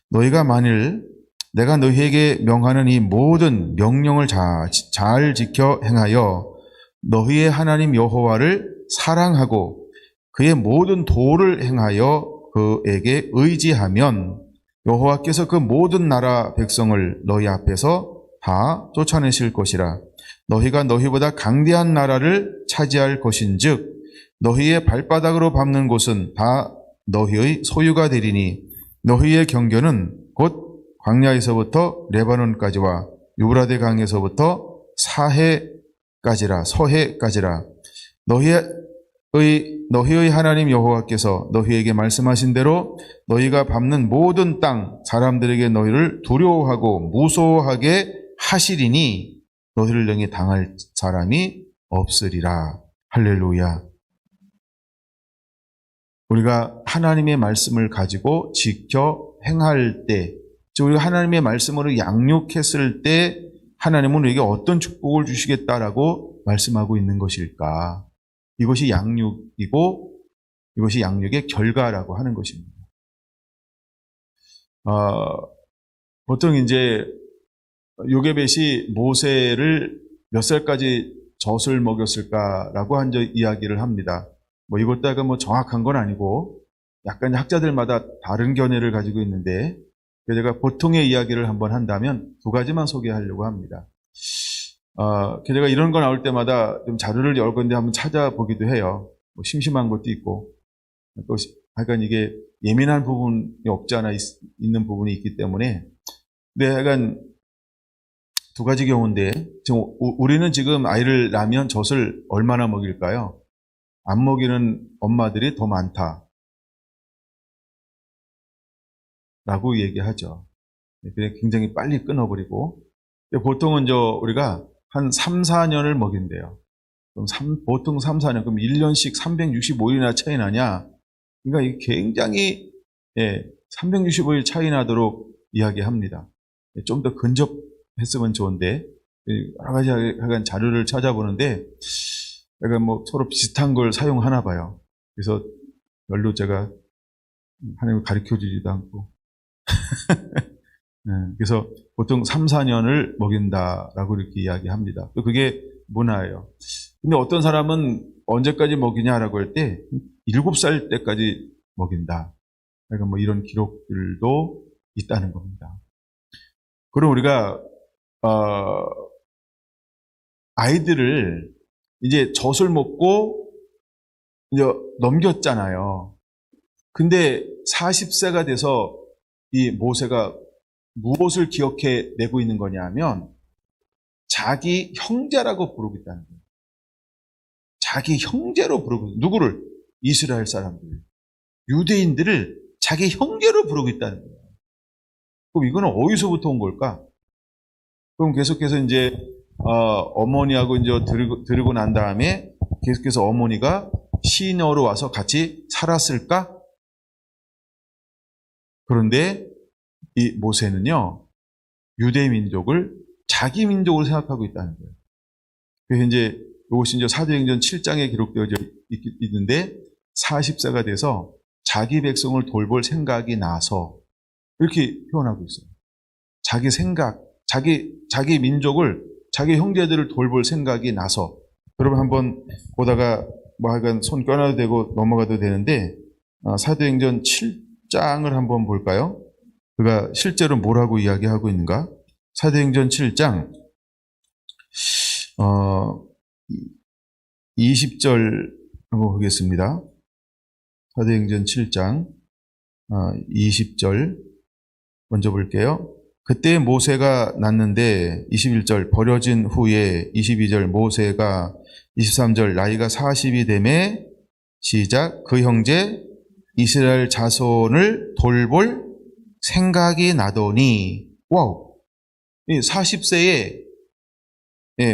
너희가 만일 내가 너희에게 명하는 이 모든 명령을 잘 지켜 행하여 너희의 하나님 여호와를 사랑하고 그의 모든 도를 행하여 그에게 의지하면 여호와께서 그 모든 나라 백성을 너희 앞에서 다 쫓아내실 것이라. 너희가 너희보다 강대한 나라를 차지할 것인즉 너희의 발바닥으로 밟는 곳은 다 너희의 소유가 되리니 너희의 경계는 곧 광야에서부터 레바논까지와 유브라데 강에서부터 서해까지라. 너희의 하나님 여호와께서 너희에게 말씀하신 대로 너희가 밟는 모든 땅 사람들에게 너희를 두려워하고 무서워하게 하시리니 너희를 능히 당할 사람이 없으리라. 할렐루야. 우리가 하나님의 말씀을 가지고 지켜 행할 때, 즉 우리가 하나님의 말씀으로 양육했을 때 하나님은 우리에게 어떤 축복을 주시겠다라고 말씀하고 있는 것일까? 이것이 양육이고 이것이 양육의 결과라고 하는 것입니다. 보통 이제 요게벳이 모세를 몇 살까지 젖을 먹였을까라고 한 이야기를 합니다. 이것도 정확한 건 아니고 약간 학자들마다 다른 견해를 가지고 있는데 제가 보통의 이야기를 한번 한다면 두 가지만 소개하려고 합니다. 제가 이런 거 나올 때마다 좀 자료를 여러 군데 한번 찾아보기도 해요. 심심한 것도 있고 또 하여간 이게 예민한 부분이 없지 않아 있는 부분이 있기 때문에 하여간 두 가지 경우인데 지금 우리는 지금 아이를 낳으면 젖을 얼마나 먹일까요? 안 먹이는 엄마들이 더 많다 라고 얘기하죠. 굉장히 빨리 끊어버리고 보통은 우리가 한 3, 4년을 먹인대요. 그럼 보통 3, 4년, 그럼 1년씩 365일이나 차이 나냐? 그러니까 이게 굉장히 365일 차이 나도록 이야기합니다. 좀 더 근접했으면 좋은데 여러 가지 하여간 자료를 찾아보는데 약간 서로 비슷한 걸 사용하나 봐요. 그래서 별로 제가 하나님을 가르쳐 주지도 않고 그래서 보통 3, 4년을 먹인다라고 이렇게 이야기합니다. 또 그게 문화예요. 근데 어떤 사람은 언제까지 먹이냐라고 할 때 7살 때까지 먹인다. 그러니까 이런 기록들도 있다는 겁니다. 그럼 우리가 아이들을 이제 젖을 먹고 이제 넘겼잖아요. 근데 40세가 돼서 이 모세가 무엇을 기억해 내고 있는 거냐면 자기 형제라고 부르고 있다는 거예요. 자기 형제로 부르고, 누구를? 이스라엘 사람들, 유대인들을 자기 형제로 부르고 있다는 거예요. 그럼 이거는 어디서부터 온 걸까? 그럼 계속해서 이제 어머니하고 이제 들고 난 다음에 계속해서 어머니가 시녀로 와서 같이 살았을까? 그런데 이 모세는요, 유대 민족을 자기 민족으로 생각하고 있다는 거예요. 그래서 이제 이것이 이제 사도행전 7장에 기록되어 있는데 40세가 돼서 자기 백성을 돌볼 생각이 나서 이렇게 표현하고 있어요. 자기 생각, 자기 민족을, 자기 형제들을 돌볼 생각이 나서. 여러분 한번 보다가 하여간 손 껴놔도 되고 넘어가도 되는데 사도행전 7장을 한번 볼까요? 그가 실제로 뭐라고 이야기하고 있는가? 사도행전 7장 20절 한번 보겠습니다. 사도행전 7장 20절 먼저 볼게요. 그때 모세가 낳는데 21절 버려진 후에 22절 모세가 23절 나이가 40이 되매 시작 그 형제 이스라엘 자손을 돌볼 생각이 나더니 와우 40세에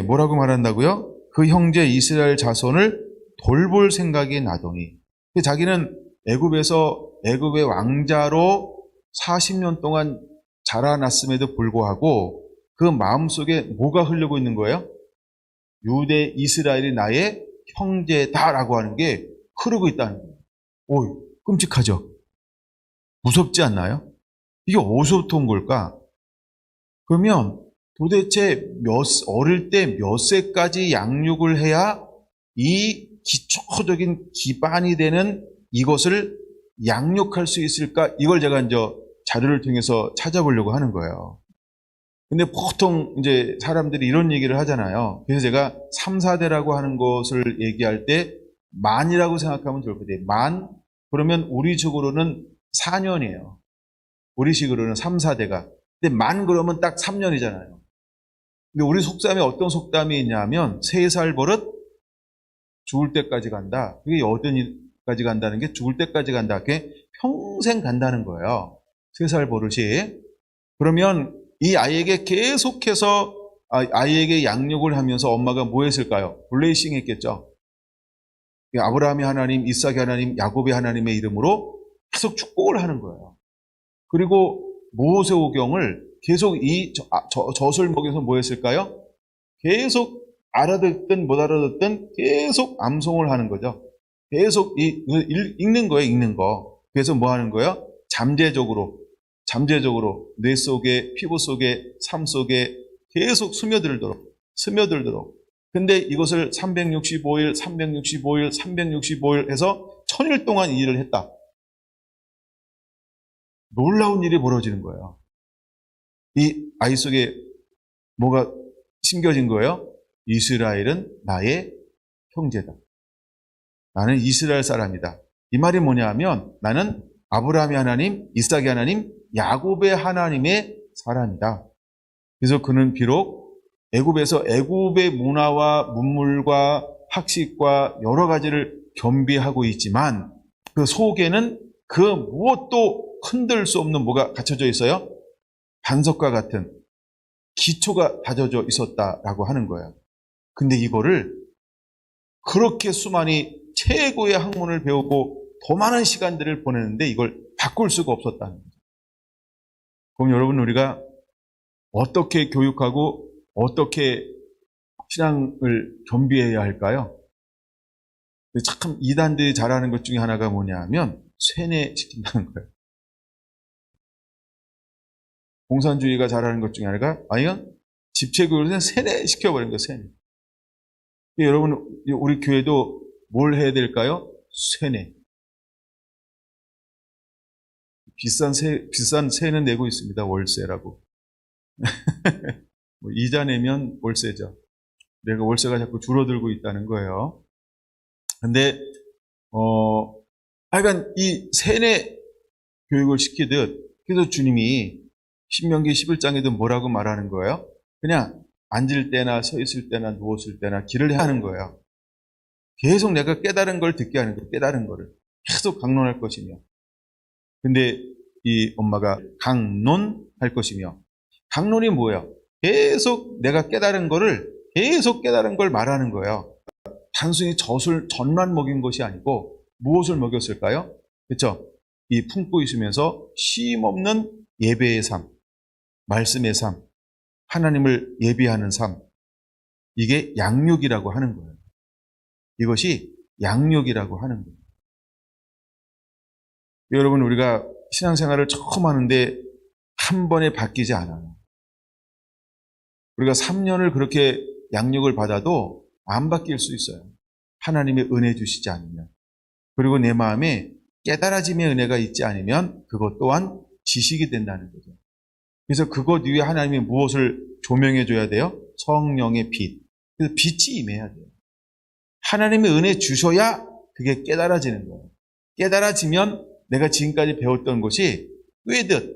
뭐라고 말한다고요? 그 형제 이스라엘 자손을 돌볼 생각이 나더니 자기는 애굽의 왕자로 40년 동안 자라났음에도 불구하고 그 마음속에 뭐가 흐르고 있는 거예요? 유대 이스라엘이 나의 형제다라고 하는 게 흐르고 있다는 거예요. 오, 끔찍하죠? 무섭지 않나요? 이게 어디서부터 온 걸까? 그러면 도대체 어릴 때 몇 세까지 양육을 해야 이 기초적인 기반이 되는 이것을 양육할 수 있을까? 이걸 제가 이제 자료를 통해서 찾아보려고 하는 거예요. 근데 보통 이제 사람들이 이런 얘기를 하잖아요. 그래서 제가 3, 4대라고 하는 것을 얘기할 때 만이라고 생각하면 좋을 것 같아요. 만, 그러면 우리식으로는 4년이에요. 우리식으로는 3, 4대가. 근데 만 그러면 딱 3년이잖아요. 근데 우리 속담에 어떤 속담이 있냐면 3살 버릇 죽을 때까지 간다. 그게 여든이까지 간다는 게 죽을 때까지 간다. 그게 평생 간다는 거예요. 3살 버릇이. 그러면 이 아이에게 계속해서 아이에게 양육을 하면서 엄마가 뭐 했을까요? 블레이싱 했겠죠. 아브라함의 하나님, 이삭의 하나님, 야곱의 하나님의 이름으로 계속 축복을 하는 거예요. 그리고 모세오경을 계속 이 젖을 먹여서 뭐 했을까요? 계속 알아듣든 못 알아듣든 계속 암송을 하는 거죠. 계속 읽는 거예요, 읽는 거. 그래서 뭐 하는 거예요? 잠재적으로 뇌 속에, 피부 속에, 삶 속에 계속 스며들도록. 근데 이것을 365일 해서 1000일 동안 이 일을 했다. 놀라운 일이 벌어지는 거예요. 이 아이 속에 뭐가 심겨진 거예요? 이스라엘은 나의 형제다. 나는 이스라엘 사람이다. 이 말이 뭐냐면 나는 아브라함의 하나님, 이삭의 하나님, 야곱의 하나님의 사람이다. 그래서 그는 비록 애굽에서 애굽의 문화와 문물과 학식과 여러 가지를 겸비하고 있지만 그 속에는 그 무엇도 흔들 수 없는 뭐가 갖춰져 있어요? 반석과 같은 기초가 다져져 있었다라고 하는 거예요. 근데 이거를 그렇게 수많이 최고의 학문을 배우고 더 많은 시간들을 보내는데 이걸 바꿀 수가 없었다는 거죠. 그럼 여러분 우리가 어떻게 교육하고 어떻게 신앙을 겸비해야 할까요? 참 이단들이 잘하는 것 중에 하나가 뭐냐면 세뇌시킨다는 거예요. 공산주의가 잘하는 것 중에 하나가 아니면 집체교육을 세뇌시켜버린 거예요. 세뇌. 여러분 우리 교회도 뭘 해야 될까요? 세뇌. 비싼 세는 내고 있습니다. 월세라고. 뭐 이자 내면 월세죠. 내가 월세가 자꾸 줄어들고 있다는 거예요. 근데 하여간 이 세뇌 교육을 시키듯 그래서 주님이 신명기 11장에도 뭐라고 말하는 거예요? 그냥 앉을 때나 서 있을 때나 누웠을 때나 길을 하는 거예요. 계속 내가 깨달은 걸 듣게 하는 거예요. 깨달은 거를 계속 강론할 것이며. 근데 이 엄마가 강론할 것이며. 강론이 뭐예요? 계속 내가 깨달은 거를 계속 깨달은 걸 말하는 거예요. 단순히 젖만 먹인 것이 아니고 무엇을 먹였을까요? 그렇죠? 이 품고 있으면서 쉼없는 예배의 삶, 말씀의 삶, 하나님을 예비하는 삶. 이게 양육이라고 하는 거예요. 이것이 양육이라고 하는 거예요. 여러분 우리가 신앙생활을 처음 하는데 한 번에 바뀌지 않아요. 우리가 3년을 그렇게 양육을 받아도 안 바뀔 수 있어요. 하나님의 은혜 주시지 않으면. 그리고 내 마음에 깨달아짐의 은혜가 있지 않으면 그것 또한 지식이 된다는 거죠. 그래서 그것 위에 하나님이 무엇을 조명해 줘야 돼요? 성령의 빛. 그래서 빛이 임해야 돼요. 하나님의 은혜 주셔야 그게 깨달아지는 거예요. 깨달아지면 내가 지금까지 배웠던 것이 꿰듯,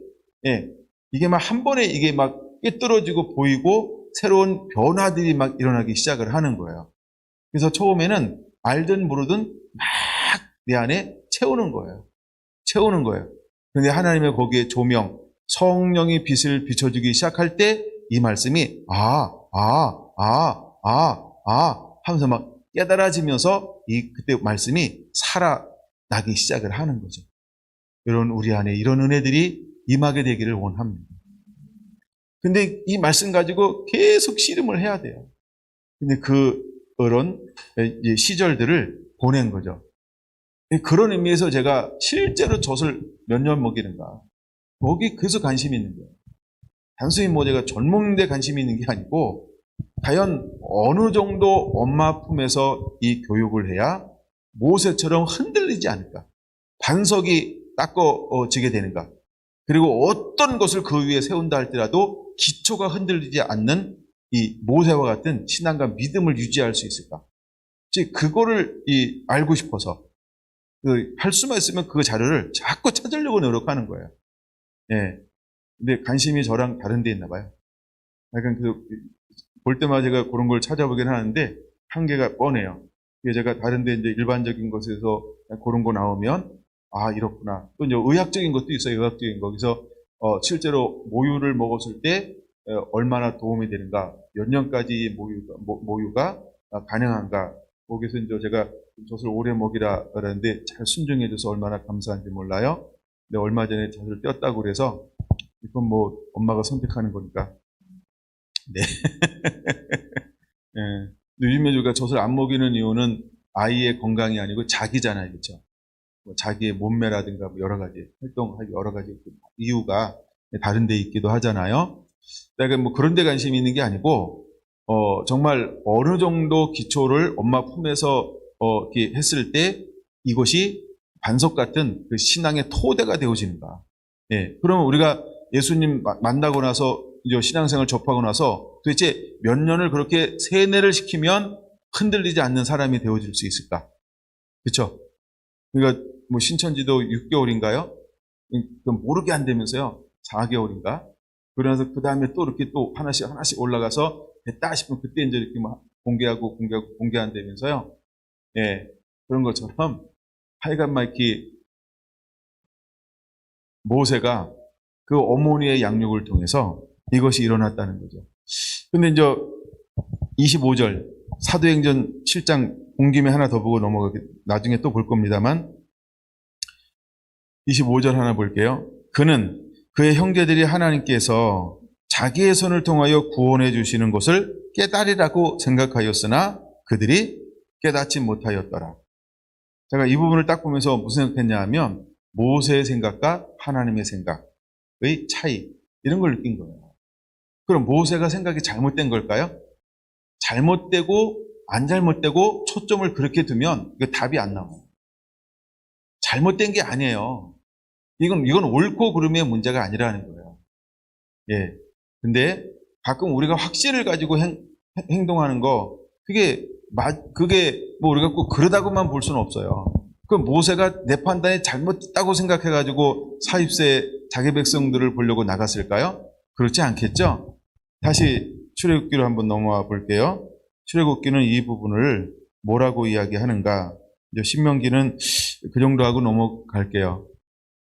이게 막 한 번에 이게 막 꿰뚫어지고 보이고 새로운 변화들이 막 일어나기 시작을 하는 거예요. 그래서 처음에는 알든 모르든 막 내 안에 채우는 거예요. 채우는 거예요. 그런데 하나님의 거기에 조명, 성령의 빛을 비춰주기 시작할 때 이 말씀이 하면서 막 깨달아지면서 그때 말씀이 살아나기 시작을 하는 거죠. 여러분 우리 안에 이런 은혜들이 임하게 되기를 원합니다. 근데 이 말씀 가지고 계속 씨름을 해야 돼요. 근데 그런 시절들을 보낸 거죠. 그런 의미에서 제가 실제로 젖을 몇 년 먹이는가. 거기 계속 관심이 있는 거예요. 단순히 뭐 제가 젖 먹는 데 관심이 있는 게 아니고 과연 어느 정도 엄마 품에서 이 교육을 해야 모세처럼 흔들리지 않을까? 반석이 닦아지게 되는가? 그리고 어떤 것을 그 위에 세운다 할지라도 기초가 흔들리지 않는 이 모세와 같은 신앙과 믿음을 유지할 수 있을까? 즉 그거를 알고 싶어서 할 수만 있으면 그 자료를 자꾸 찾으려고 노력하는 거예요. 예. 근데 관심이 저랑 다른 데 있나 봐요. 약간 볼 때마다 제가 그런 걸 찾아보긴 하는데 한계가 뻔해요. 제가 다른 데 이제 일반적인 것에서 그런 거 나오면 아, 이렇구나. 또 이제 의학적인 것도 있어요. 의학적인 거. 그래서 실제로 모유를 먹었을 때 얼마나 도움이 되는가, 몇 년까지 모유가 가능한가. 거기서 이제 제가 젖을 오래 먹이라 그러는데 잘 순종해줘서 얼마나 감사한지 몰라요. 근데 얼마 전에 젖을 뗐다고 그래서 이건 뭐 엄마가 선택하는 거니까. 네. 예. 요즘에 우리가 젖을 안 먹이는 이유는 아이의 건강이 아니고 자기잖아요. 그렇죠? 뭐 자기의 몸매라든가 뭐 여러 가지 활동하기 여러 가지 이유가 다른 데 있기도 하잖아요. 그러니까 뭐 그런 데 관심이 있는 게 아니고 정말 어느 정도 기초를 엄마 품에서 이렇게 했을 때 이것이 반석 같은 그 신앙의 토대가 되어지는가. 예. 그러면 우리가 예수님 만나고 나서 이제 신앙생활 접하고 나서 도대체 몇 년을 그렇게 세뇌를 시키면 흔들리지 않는 사람이 되어질 수 있을까? 그렇죠? 그러니까 뭐 신천지도 6개월인가요? 모르게 한다면서요. 4개월인가? 그러면서 그 다음에 또 이렇게 또 하나씩 올라가서 됐다 싶으면 그때 이제 이렇게 막 공개한다면서요. 예. 그런 것처럼 하여간 막 이렇게 모세가 그 어머니의 양육을 통해서 이것이 일어났다는 거죠. 근데 이제 25절 사도행전 7장 온 김에 하나 더 보고 나중에 또 볼 겁니다만 25절 하나 볼게요. 그는 그의 형제들이 하나님께서 자기의 손을 통하여 구원해 주시는 것을 깨달으라고 생각하였으나 그들이 깨닫지 못하였더라. 제가 이 부분을 딱 보면서 무슨 생각했냐 하면 모세의 생각과 하나님의 생각의 차이 이런 걸 느낀 거예요. 그럼 모세가 생각이 잘못된 걸까요? 잘못되고 안 잘못되고 초점을 그렇게 두면 이거 답이 안 나와요. 잘못된 게 아니에요. 이건 옳고 그름의 문제가 아니라는 거예요. 예. 근데 가끔 우리가 확신을 가지고 행동하는 거 그게 뭐 우리가 꼭 그러다고만 볼 수는 없어요. 그 모세가 내 판단이 잘못됐다고 생각해가지고 사입세 자기 백성들을 보려고 나갔을까요? 그렇지 않겠죠? 다시 출애굽기로 한번 넘어와 볼게요. 출애굽기는 이 부분을 뭐라고 이야기하는가? 이제 신명기는 그 정도 하고 넘어갈게요.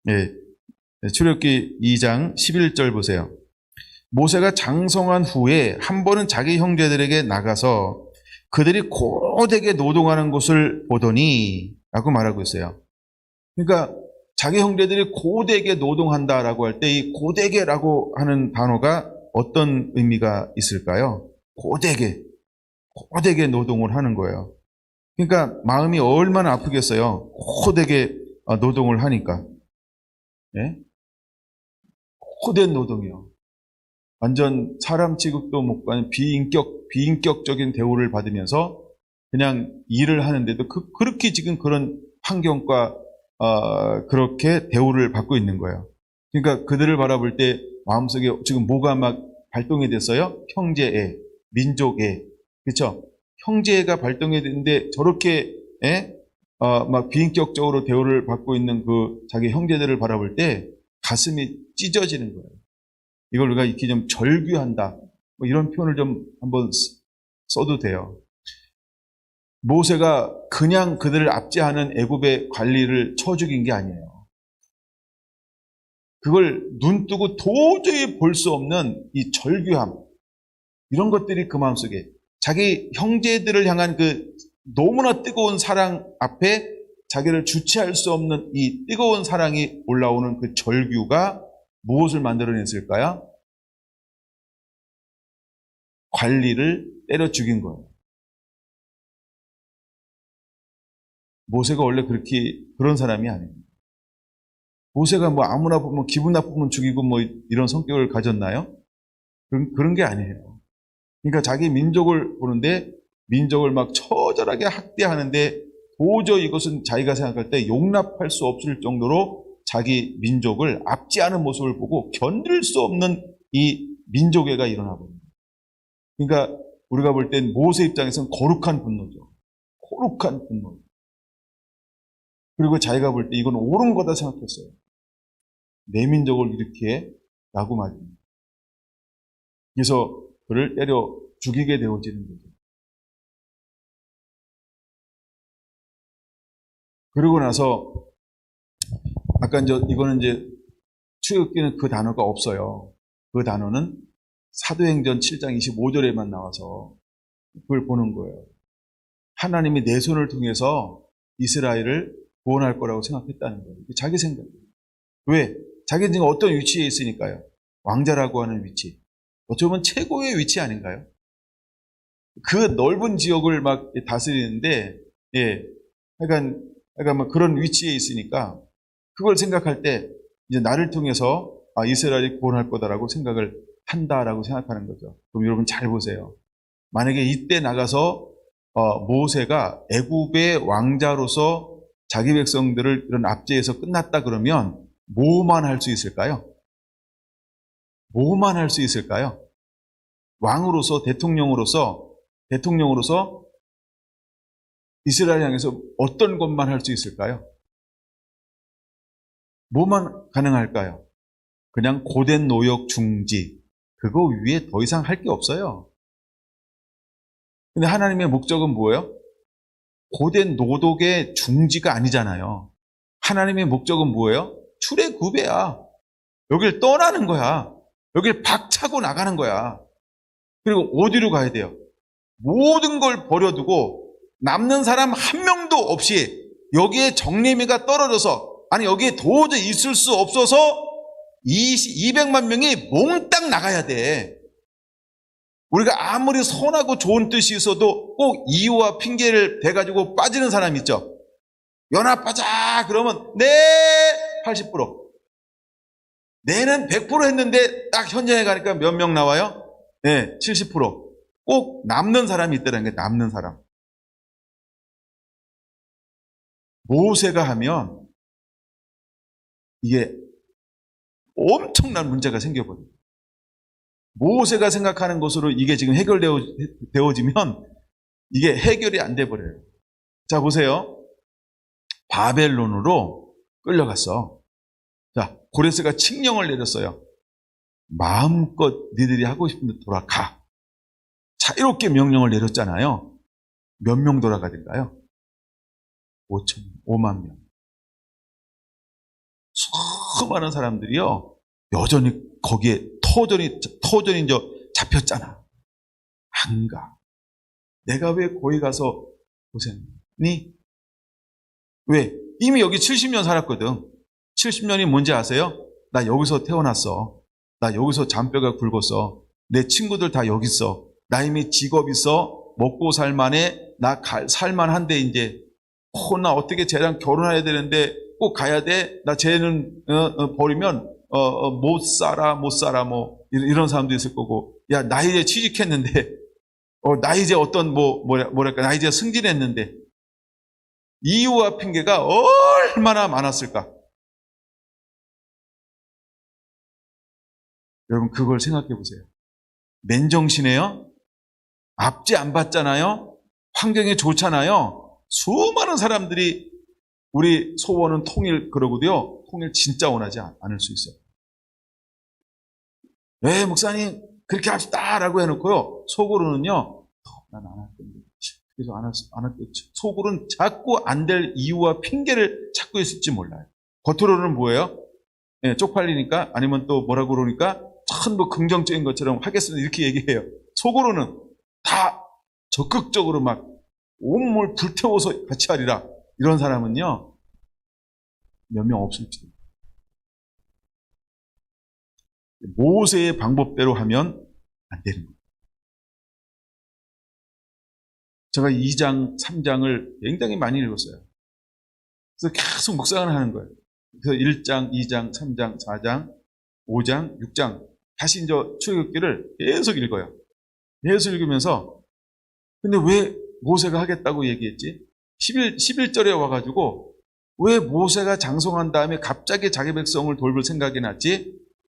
예. 출애굽기 2장 11절 보세요. 모세가 장성한 후에 한 번은 자기 형제들에게 나가서 그들이 고되게 노동하는 것을 보더니 라고 말하고 있어요. 그러니까 자기 형제들이 고되게 노동한다라고 할 때 이 고되게라고 하는 단어가 어떤 의미가 있을까요? 고되게 노동을 하는 거예요. 그러니까 마음이 얼마나 아프겠어요. 고되게 노동을 하니까. 예? 고된 노동이요. 완전 사람 취급도 못 받는 비인격적인 대우를 받으면서 그냥 일을 하는데도 그렇게 지금 그런 환경과 그렇게 대우를 받고 있는 거예요. 그러니까 그들을 바라볼 때 마음속에 지금 뭐가 막 발동이 됐어요? 형제애, 민족애, 그렇죠? 형제애가 발동이 됐는데 저렇게 막 비인격적으로 대우를 받고 있는 그 자기 형제들을 바라볼 때 가슴이 찢어지는 거예요. 이걸 우리가 이렇게 좀 절규한다. 뭐 이런 표현을 좀 한번 써도 돼요. 모세가 그냥 그들을 압제하는 애굽의 관리를 쳐 죽인 게 아니에요. 그걸 눈 뜨고 도저히 볼 수 없는 이 절규함, 이런 것들이 그 마음속에 자기 형제들을 향한 그 너무나 뜨거운 사랑 앞에 자기를 주체할 수 없는 이 뜨거운 사랑이 올라오는 그 절규가 무엇을 만들어냈을까요? 관리를 때려 죽인 거예요. 모세가 원래 그런 사람이 아닙니다. 모세가 뭐 아무나 보면 기분 나쁘면 죽이고 뭐 이런 성격을 가졌나요? 그런 게 아니에요. 그러니까 자기 민족을 보는데 민족을 막 처절하게 학대하는데 도저히 이것은 자기가 생각할 때 용납할 수 없을 정도로 자기 민족을 압제하는 모습을 보고 견딜 수 없는 이 민족애가 일어나 버립니다. 그러니까 우리가 볼 땐 모세 입장에서는 거룩한 분노죠. 거룩한 분노. 그리고 자기가 볼 때 이건 옳은 거다 생각했어요. 내 민족을 이렇게 라고 말입니다. 그래서 그를 때려 죽이게 되어지는 거죠. 그러고 나서 아까 이거는 출애굽기는 그 단어가 없어요. 그 단어는 사도행전 7장 25절에만 나와서 그걸 보는 거예요. 하나님이 내 손을 통해서 이스라엘을 구원할 거라고 생각했다는 거예요. 자기 생각이에요. 왜? 자기는 지금 어떤 위치에 있으니까요. 왕자라고 하는 위치. 어쩌면 최고의 위치 아닌가요? 그 넓은 지역을 막 다스리는데, 그러니까 뭐 그런 위치에 있으니까 그걸 생각할 때 이제 나를 통해서 이스라엘이 구원할 거다라고 생각을 한다라고 생각하는 거죠. 그럼 여러분 잘 보세요. 만약에 이때 나가서 모세가 애굽의 왕자로서 자기 백성들을 이런 압제에서 끝났다 그러면 뭐만 할 수 있을까요? 뭐만 할 수 있을까요? 왕으로서 대통령으로서 이스라엘 향해서 어떤 것만 할 수 있을까요? 뭐만 가능할까요? 그냥 고된 노역 중지. 그거 위에 더 이상 할 게 없어요. 근데 하나님의 목적은 뭐예요? 고된 노동의 중지가 아니잖아요. 하나님의 목적은 뭐예요? 출애굽이야. 여길 떠나는 거야. 여길 박차고 나가는 거야. 그리고 어디로 가야 돼요? 모든 걸 버려두고 남는 사람 한 명도 없이 여기에 정례미가 떨어져서 여기에 도저히 있을 수 없어서 200만 명이 몽땅 나가야 돼. 우리가 아무리 선하고 좋은 뜻이 있어도 꼭 이유와 핑계를 대가지고 빠지는 사람 있죠. 연합하자 그러면 네 80%. 내는 100% 했는데 딱 현장에 가니까 몇 명 나와요? 네, 70%. 꼭 남는 사람이 있더라는 게 남는 사람. 모세가 하면 이게 엄청난 문제가 생겨버려요. 모세가 생각하는 것으로 이게 지금 해결되어지면 이게 해결이 안 돼버려요. 자, 보세요. 바벨론으로 끌려갔어. 자, 고레스가 칙령을 내렸어요. 마음껏 니들이 하고 싶은 데 돌아가. 자유롭게 명령을 내렸잖아요. 몇 명 돌아가던가요? 5만 명. 수많은 사람들이요. 여전히 거기에 터전이 잡혔잖아. 안 가. 내가 왜 거기 가서 고생니? 왜? 이미 여기 70년 살았거든. 70년이 뭔지 아세요? 나 여기서 태어났어. 나 여기서 잔뼈가 굵었어. 내 친구들 다 여기 있어. 나 이미 직업 있어. 먹고 살만해. 나 살만한데 이제 나 어떻게 쟤랑 결혼해야 되는데 꼭 가야 돼. 나 쟤는 버리면 못 살아 뭐 이런 사람도 있을 거고. 야, 나 이제 취직했는데 나 이제 어떤 뭐랄까 나 이제 승진했는데 이유와 핑계가 얼마나 많았을까. 여러분 그걸 생각해 보세요. 맨정신해요? 압제 안 받잖아요? 환경이 좋잖아요? 수많은 사람들이 우리 소원은 통일 그러고도요. 통일 진짜 원하지 않을 수 있어요. 왜 목사님 그렇게 합시다 라고 해놓고요. 속으로는요. 난 안 할 건데. 그래서 안 할겠지. 속으로는 자꾸 안 될 이유와 핑계를 찾고 있을지 몰라요. 겉으로는 뭐예요? 예, 쪽팔리니까 아니면 또 뭐라고 그러니까 전부 긍정적인 것처럼 하겠습니다 이렇게 얘기해요. 속으로는 다 적극적으로 막 온몸을 불태워서 같이 하리라. 이런 사람은요. 몇 명 없을지. 모세의 방법대로 하면 안 되는 거예요. 제가 2장, 3장을 굉장히 많이 읽었어요. 그래서 계속 묵상을 하는 거예요. 그래서 1장, 2장, 3장, 4장, 5장, 6장 다시 이제 출애굽기를 계속 읽어요. 계속 읽으면서 근데 왜 모세가 하겠다고 얘기했지? 11절에 와가지고 왜 모세가 장성한 다음에 갑자기 자기 백성을 돌볼 생각이 났지?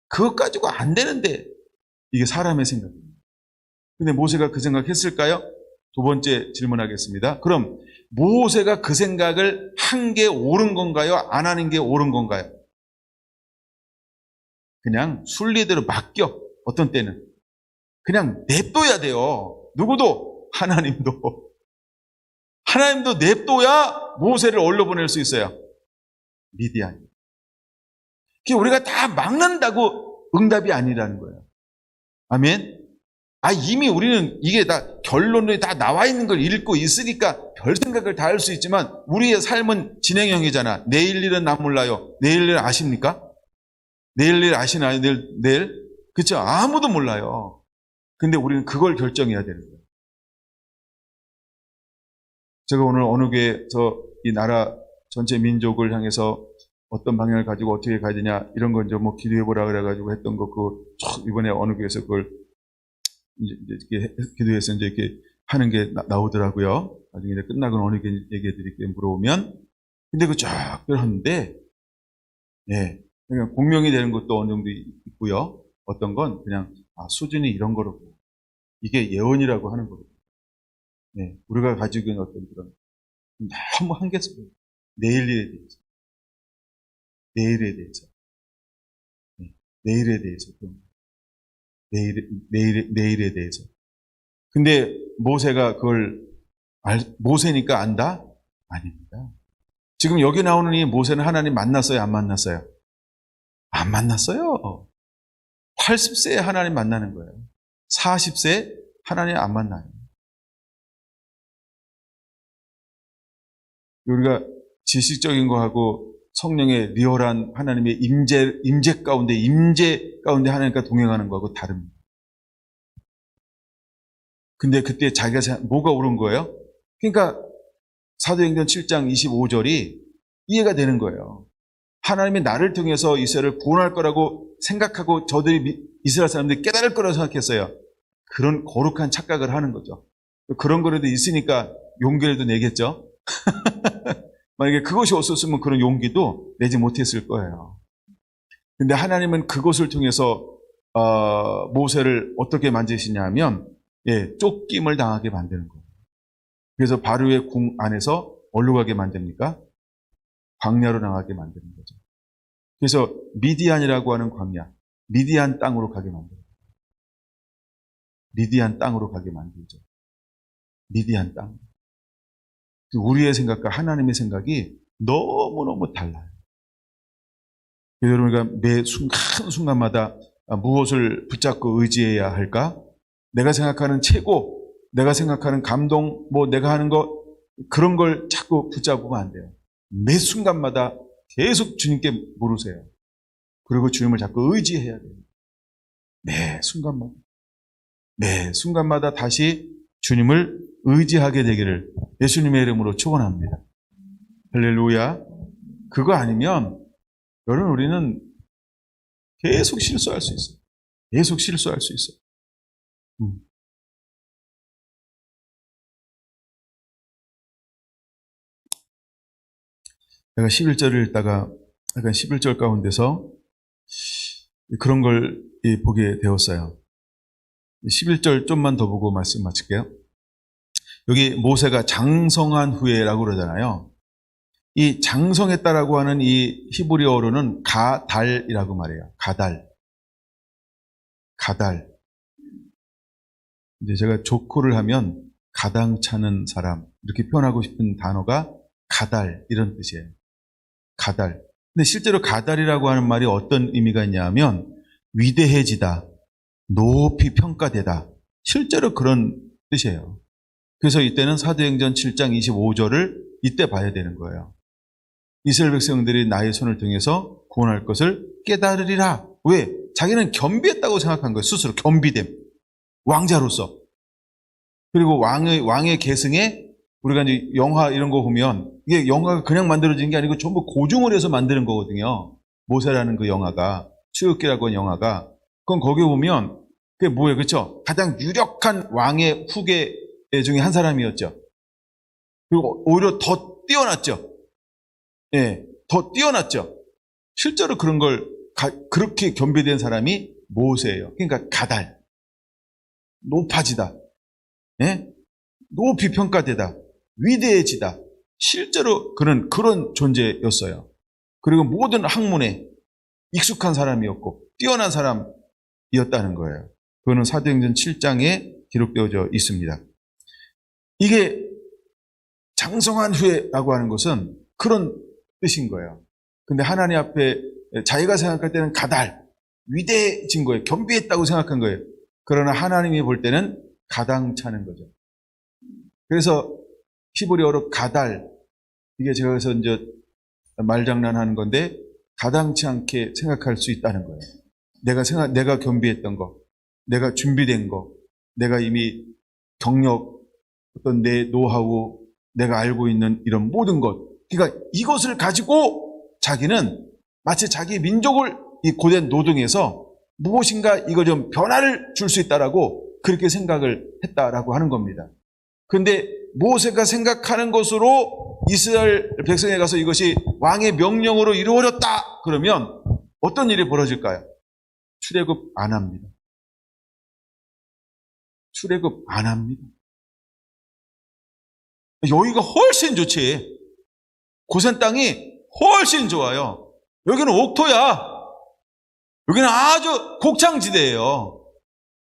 그것 가지고 안 되는데 이게 사람의 생각입니다. 근데 모세가 그 생각했을까요? 두 번째 질문하겠습니다. 그럼 모세가 그 생각을 한 게 옳은 건가요? 안 하는 게 옳은 건가요? 그냥 순리대로 맡겨. 어떤 때는 그냥 냅둬야 돼요. 누구도 하나님도 냅둬야 모세를 어디로 보낼 수 있어요? 미디안. 우리가 다 막는다고 응답이 아니라는 거예요. 아멘. 이미 우리는 이게 다 결론이 다 나와 있는 걸 읽고 있으니까 별 생각을 다 할 수 있지만 우리의 삶은 진행형이잖아. 내일 일은 나 몰라요. 내일 일 아십니까? 내일 일 아시나요? 내일? 그렇죠? 아무도 몰라요. 근데 우리는 그걸 결정해야 되는 거예요. 제가 오늘 어느 교회에서 이 나라 전체 민족을 향해서 어떤 방향을 가지고 어떻게 가야 되냐 이런 건 좀 뭐 기도해보라 그래가지고 했던 거 이번에 어느 교회에서 그걸 이제 기도해서 이제 이렇게 하는 게 나오더라고요. 나중에 이제 끝나고 어느 교회 얘기해 드릴게요. 물어보면. 근데 그 쫙 하는데, 예. 그러니까 공명이 되는 것도 어느 정도 있고요. 어떤 건 그냥, 수준이 이런 거라고. 이게 예언이라고 하는 거고. 네. 우리가 가지고 있는 어떤 그런, 너무 한계적인, 내일에 대해서. 내일에 대해서. 네. 내일에 대해서. 내일에 대해서. 근데 모세가 그걸 모세니까 안다? 아닙니다. 지금 여기 나오는 이 모세는 하나님 만났어요? 안 만났어요? 안 만났어요. 80세에 하나님 만나는 거예요. 40세에 하나님 안 만나요. 우리가 지식적인 거하고 성령의 리얼한 하나님의 임재 가운데 하나님과 동행하는 거하고 다릅니다. 근데 그때 자기가 뭐가 옳은 거예요? 그러니까 사도행전 7장 25절이 이해가 되는 거예요. 하나님이 나를 통해서 이스라엘을 구원할 거라고 생각하고 저들이 이스라엘 사람들이 깨달을 거라고 생각했어요. 그런 거룩한 착각을 하는 거죠. 그런 거라도 있으니까 용기라도 내겠죠. 만약에 그것이 없었으면 그런 용기도 내지 못했을 거예요. 근데 하나님은 그것을 통해서 모세를 어떻게 만드시냐 하면 쫓김을 당하게 만드는 거예요. 그래서 바로의 궁 안에서 어디로 가게 만듭니까? 광야로 나가게 만드는 거죠. 그래서 미디안이라고 하는 광야, 미디안 땅으로 가게 만들어요. 미디안 땅으로 가게 만들죠. 미디안 땅. 우리의 생각과 하나님의 생각이 너무너무 달라요. 여러분, 우리가 매 순간마다 무엇을 붙잡고 의지해야 할까? 내가 생각하는 최고, 내가 생각하는 감동, 내가 하는 것, 그런 걸 자꾸 붙잡으면 안 돼요. 매 순간마다 계속 주님께 물으세요. 그리고 주님을 자꾸 의지해야 돼요. 매 순간마다 다시 주님을 의지하게 되기를 예수님의 이름으로 축원합니다. 할렐루야. 그거 아니면 여러분 우리는 계속 실수할 수 있어요. 계속 실수할 수 있어요. 내가 11절을 읽다가 약간 11절 가운데서 그런 걸 보게 되었어요. 11절 좀만 더 보고 말씀 마칠게요. 여기 모세가 장성한 후에라고 그러잖아요. 이 장성했다라고 하는 이 히브리어로는 가달이라고 말해요. 가달. 이제 제가 조코를 하면 가당차는 사람 이렇게 표현하고 싶은 단어가 가달 이런 뜻이에요. 가달. 근데 실제로 가달이라고 하는 말이 어떤 의미가 있냐면 위대해지다, 높이 평가되다. 실제로 그런 뜻이에요. 그래서 이때는 사도행전 7장 25절을 이때 봐야 되는 거예요. 이스라엘 백성들이 나의 손을 통해서 구원할 것을 깨달으리라. 왜? 자기는 겸비했다고 생각한 거예요. 스스로 겸비됨. 왕자로서. 그리고 왕의 계승에 우리가 이제 영화 이런 거 보면 이게 영화가 그냥 만들어진 게 아니고 전부 고증을 해서 만드는 거거든요. 모세라는 그 영화가, 출애굽기라고 하는 영화가 그건 거기 보면 그게 뭐예요? 그렇죠? 가장 유력한 왕의 후계 중에 한 사람이었죠. 그리고 오히려 더 뛰어났죠. 예, 더 뛰어났죠. 실제로 그런 걸 그렇게 겸비된 사람이 모세예요. 그러니까 가달, 높아지다, 예? 높이 평가되다, 위대해지다. 실제로 그런 존재였어요. 그리고 모든 학문에 익숙한 사람이었고 뛰어난 사람이었다는 거예요. 그거는 사도행전 7장에 기록되어져 있습니다. 이게 장성한 후에라고 하는 것은 그런 뜻인 거예요. 근데 하나님 앞에 자기가 생각할 때는 가달, 위대해진 거예요. 겸비했다고 생각한 거예요. 그러나 하나님이 볼 때는 가당차는 거죠. 그래서 히브리어로 가달, 이게 제가 그래서 이제 말장난하는 건데 가당치 않게 생각할 수 있다는 거예요. 내가 겸비했던 거, 내가 준비된 거, 내가 이미 경력, 어떤 내 노하우, 내가 알고 있는 이런 모든 것. 그러니까 이것을 가지고 자기는 마치 자기 민족을 이 고된 노동에서 무엇인가 이거 좀 변화를 줄 수 있다라고 그렇게 생각을 했다라고 하는 겁니다. 그런데 모세가 생각하는 것으로 이스라엘 백성에 가서 이것이 왕의 명령으로 이루어졌다 그러면 어떤 일이 벌어질까요? 출애굽 안 합니다. 출애굽 안 합니다. 여기가 훨씬 좋지. 고센 땅이 훨씬 좋아요. 여기는 옥토야. 여기는 아주 곡창지대예요.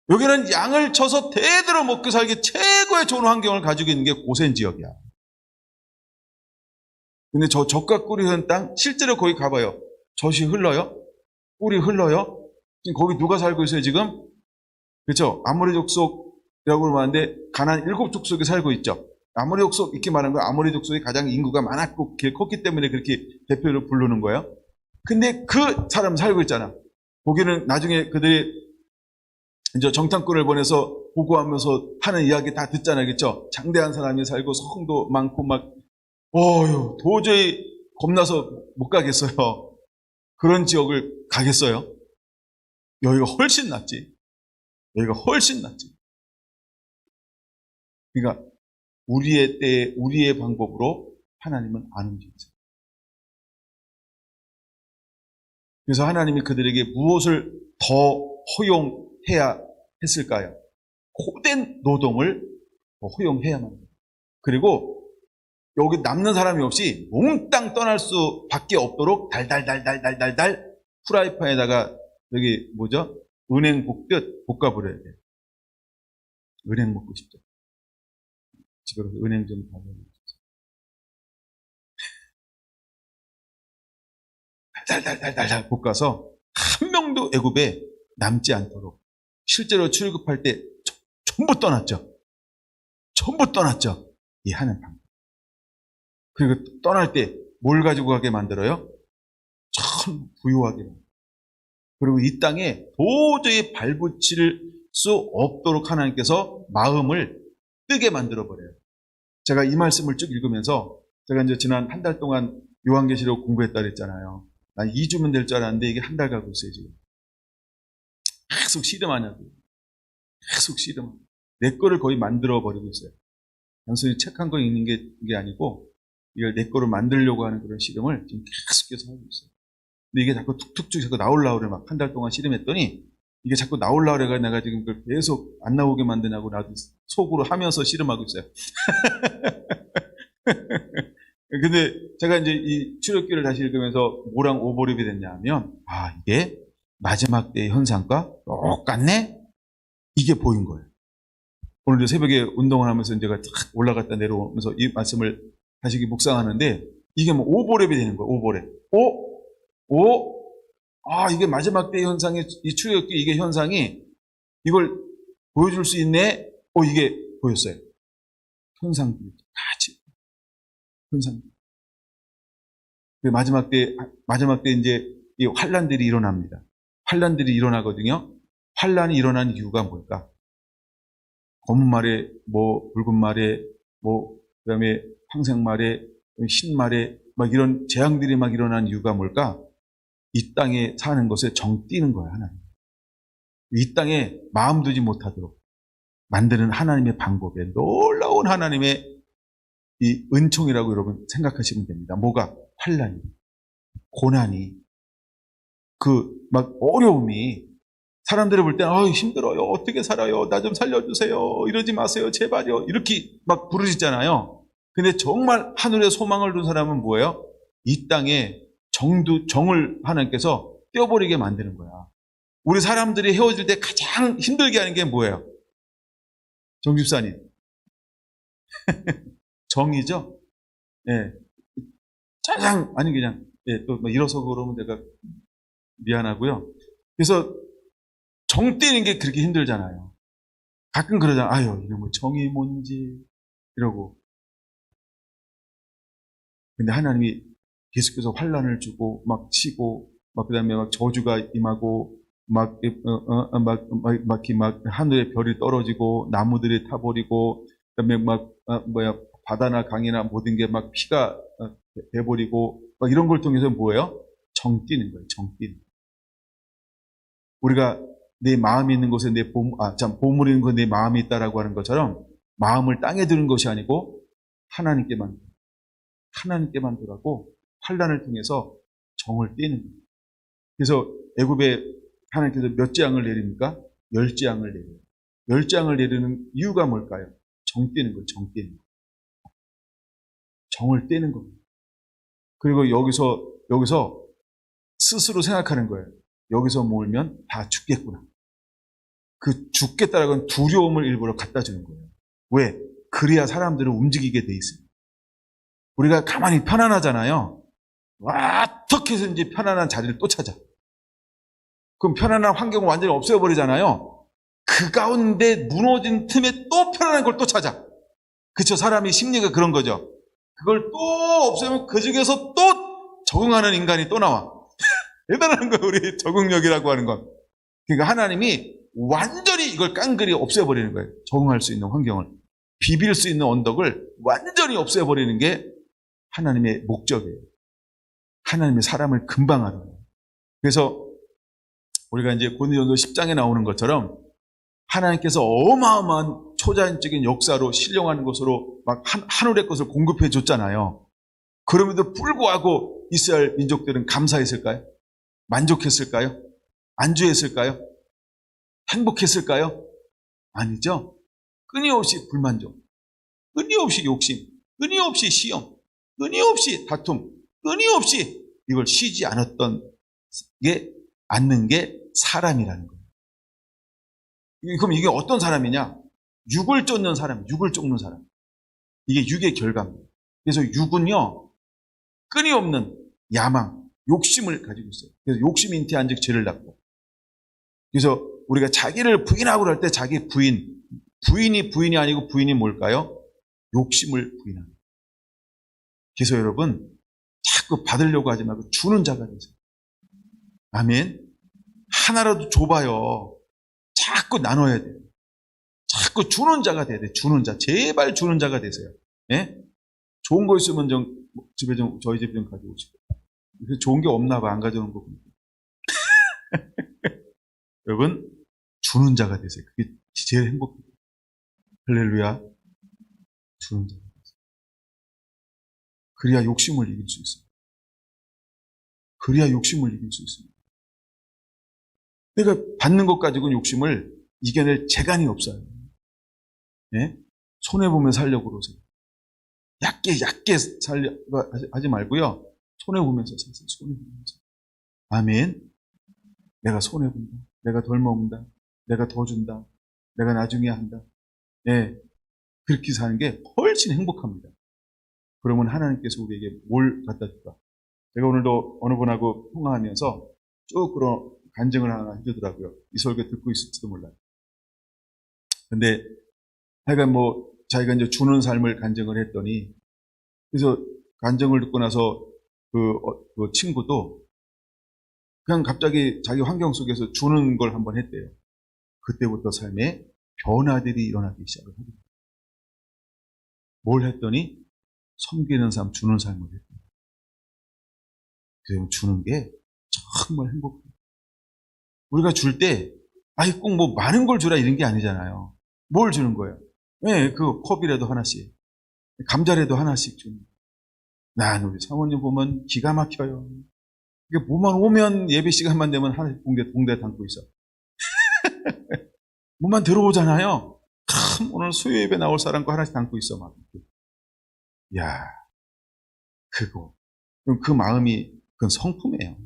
여기는 양을 쳐서 대대로 먹고 살기 최고의 좋은 환경을 가지고 있는 게 고센 지역이야. 근데 저 젖과 꿀이 흐르는 땅, 실제로 거기 가봐요. 젖이 흘러요? 꿀이 흘러요? 지금 거기 누가 살고 있어요, 지금? 그렇죠? 아모리 족속이라고 말하는데, 가나안 7 족속이 살고 있죠. 아모리 족속, 이렇게 말하는 건 아모리 족속이 가장 인구가 많았고, 컸기 때문에 그렇게 대표로 부르는 거예요. 근데 그 사람 살고 있잖아. 거기는 나중에 그들이 이제 정탐꾼을 보내서 보고하면서 하는 이야기 다 듣잖아요. 그렇죠? 장대한 사람이 살고 성도 많고 막 도저히 겁나서 못 가겠어요. 그런 지역을 가겠어요? 여기가 훨씬 낫지. 여기가 훨씬 낫지. 그러니까 우리의 때에 우리의 방법으로 하나님은 안 움직이세요. 그래서 하나님이 그들에게 무엇을 더 허용해야 했을까요? 고된 노동을 허용해야만 합니다. 그리고 여기 남는 사람이 없이 몽땅 떠날 수밖에 없도록 달달달달달달달 프라이팬에다가 여기 뭐죠? 은행 볶듯 볶아버려야 돼요. 은행 먹고 싶죠? 집에 가서 은행 좀 가보세요. 달달달달달 볶아서 한 명도 애굽에 남지 않도록 실제로 출급할 때 전부 떠났죠. 전부 떠났죠. 이 하는 방법. 그리고 떠날 때 뭘 가지고 가게 만들어요? 참 부유하게 만들어요. 그리고 이 땅에 도저히 발붙일 수 없도록 하나님께서 마음을 뜨게 만들어버려요. 제가 이 말씀을 쭉 읽으면서 제가 이제 지난 한 달 동안 요한계시록 공부했다 그랬잖아요. 난 2주면 될 줄 알았는데 이게 한 달 가고 있어요, 지금. 계속 씨름하냐고. 계속 씨름. 내 거를 거의 만들어버리고 있어요. 단순히 책 한 권 읽는 게 이게 아니고 이걸 내 거를 만들려고 하는 그런 씨름을 지금 계속해서 하고 있어요. 근데 이게 자꾸 툭툭툭 자꾸 나오려고 그래. 막 한 달 동안 씨름했더니 이게 자꾸 나오려고 그래가 내가 지금 그걸 계속 안 나오게 만드냐고 나도 속으로 하면서 씨름하고 있어요. 근데 제가 이제 이 출애굽기를 다시 읽으면서 뭐랑 오버랩이 됐냐면 이게 마지막 때의 현상과 똑같네? 이게 보인 거예요. 오늘 새벽에 운동을 하면서 제가 탁 올라갔다 내려오면서 이 말씀을 다시 묵상하는데 이게 뭐 오버랩이 되는 거예요. 오버랩. 이게 마지막 때의 현상의 이 출애굽기 이게 현상이 이걸 보여줄 수 있네? 이게 보였어요. 현상들이 같이. 현상. 마지막 때 이제 이 환란들이 일어납니다. 환란들이 일어나거든요. 환란이 일어난 이유가 뭘까? 검은 말에, 붉은 말에, 그다음에 황색말에, 흰말에, 막 이런 재앙들이 막 일어난 이유가 뭘까? 이 땅에 사는 것에 정 뛰는 거야, 하나님. 이 땅에 마음 두지 못하도록 만드는 하나님의 방법에 놀라운 하나님의 이 은총이라고 여러분 생각하시면 됩니다. 뭐가? 환난이, 고난이, 막 어려움이 사람들이 볼 때는 힘들어요. 어떻게 살아요? 나 좀 살려주세요. 이러지 마세요. 제발요. 이렇게 막 부르짖잖아요. 근데 정말 하늘에 소망을 둔 사람은 뭐예요? 이 땅에 정을 하나님께서 떼어버리게 만드는 거야. 우리 사람들이 헤어질 때 가장 힘들게 하는 게 뭐예요? 정집사님. 정이죠? 예. 짜장, 아니, 그냥, 예, 또 일어서 그러면 내가 미안하고요. 그래서 정 떼는 게 그렇게 힘들잖아요. 가끔 그러잖아요. 아유, 이놈의 정이 뭔지, 이러고. 근데 하나님이 계속해서 환란을 주고, 막 치고, 그 다음에 막 저주가 임하고, 막 하늘에 별이 떨어지고, 나무들이 타버리고, 그 다음에 바다나 강이나 모든 게 막 피가 돼버리고, 막 이런 걸 통해서 뭐예요? 정 띄는 거예요, 정 띄는 거예요. 우리가 내 마음이 있는 곳에 보물이 있는 곳에 내 마음이 있다라고 하는 것처럼 마음을 땅에 두는 것이 아니고 하나님께만 두라고 환란을 통해서 정을 떼는 거예요. 그래서 애굽에 하나님께서 몇 재앙을 내립니까? 10재앙을 내려요. 10재앙을 내리는 이유가 뭘까요? 정 떼는 거예요. 정 떼는 거. 정을 떼는 겁니다. 그리고 여기서 스스로 생각하는 거예요. 여기서 몰면 다 죽겠구나. 그 죽겠다라는 건 두려움을 일부러 갖다 주는 거예요. 왜? 그래야 사람들은 움직이게 돼 있어요. 우리가 가만히 편안하잖아요. 어떻게 해서든지 편안한 자리를 또 찾아. 그럼 편안한 환경을 완전히 없애버리잖아요. 그 가운데 무너진 틈에 또 편안한 걸 또 찾아. 그쵸? 사람이 심리가 그런 거죠. 그걸 또 없애면 그 중에서 또 적응하는 인간이 또 나와. 대단한 거예요, 우리 적응력이라고 하는 건. 그러니까 하나님이 완전히 이걸 깡그리 없애버리는 거예요. 적응할 수 있는 환경을. 비빌 수 있는 언덕을 완전히 없애버리는 게 하나님의 목적이에요. 하나님의 사람을 금방 하는 거예요. 그래서 우리가 이제 고린도전서 10장에 나오는 것처럼 하나님께서 어마어마한 초자연적인 역사로 신령한 것으로 막 하늘의 것을 공급해 줬잖아요. 그럼에도 불구하고 이스라엘 민족들은 감사했을까요? 만족했을까요? 안주했을까요? 행복했을까요? 아니죠. 끊임없이 불만족, 끊임없이 욕심, 끊임없이 시험, 끊임없이 다툼, 끊임없이 이걸 쉬지 않는 게 사람이라는 거예요. 그럼 이게 어떤 사람이냐? 육을 쫓는 사람, 육을 쫓는 사람. 이게 육의 결과입니다. 그래서 육은요, 끊임없는 야망, 욕심을 가지고 있어요. 그래서 욕심 잉태한즉 죄를 낳고. 그래서 우리가 자기를 부인하고 할 때 자기 부인이 부인이 아니고 부인이 뭘까요? 욕심을 부인하는. 그래서 여러분, 자꾸 받으려고 하지 말고 주는 자가 되세요. 아멘. 하나라도 줘봐요. 자꾸 나눠야 돼요. 자꾸 주는 자가 돼야 돼요. 주는 자. 제발 주는 자가 되세요. 예? 좋은 거 있으면 저희 집에 좀 가져오시고. 좋은 게 없나 봐. 안 가져오는 거 보니까. 여러분, 주는 자가 되세요. 그게 제일 행복해요. 할렐루야. 주는 자가 되세요. 그래야 욕심을 이길 수 있어요. 그래야 욕심을 이길 수 있습니다. 내가 받는 것 가지고는 욕심을 이겨낼 재간이 없어요. 예? 손해보면 살려고 그러세요. 얕게 하지 말고요. 손해보면서 사세요. 손해보면서. 아멘. 내가 손해본다. 내가 덜 먹는다. 내가 더 준다. 내가 나중에 한다. 예. 그렇게 사는 게 훨씬 행복합니다. 그러면 하나님께서 우리에게 뭘 갖다 줄까? 제가 오늘도 어느 분하고 통화하면서 쭉 그런 간증을 하나 해주더라고요. 이 설교 듣고 있을지도 몰라요. 근데 하여간 자기가 이제 주는 삶을 간증을 했더니, 그래서 간증을 듣고 나서 그 친구도 그냥 갑자기 자기 환경 속에서 주는 걸 한번 했대요. 그때부터 삶에 변화들이 일어나기 시작을 합니다. 뭘 했더니 섬기는 삶, 주는 삶을 했대요. 그래서 주는 게 정말 행복해요. 우리가 줄 때 아니, 꼭 뭐 많은 걸 주라 이런 게 아니잖아요. 뭘 주는 거예요? 네, 그 컵이라도 하나씩, 감자라도 하나씩 주는. 난 우리 사모님 보면 기가 막혀요. 이게 뭐만 오면 예배 시간만 되면 하나씩 봉대 담고 있어. 뭐만 들어오잖아요. 참 오늘 수요 예배 나올 사람 거 하나씩 담고 있어 막. 야, 그 마음이 그건 성품이에요.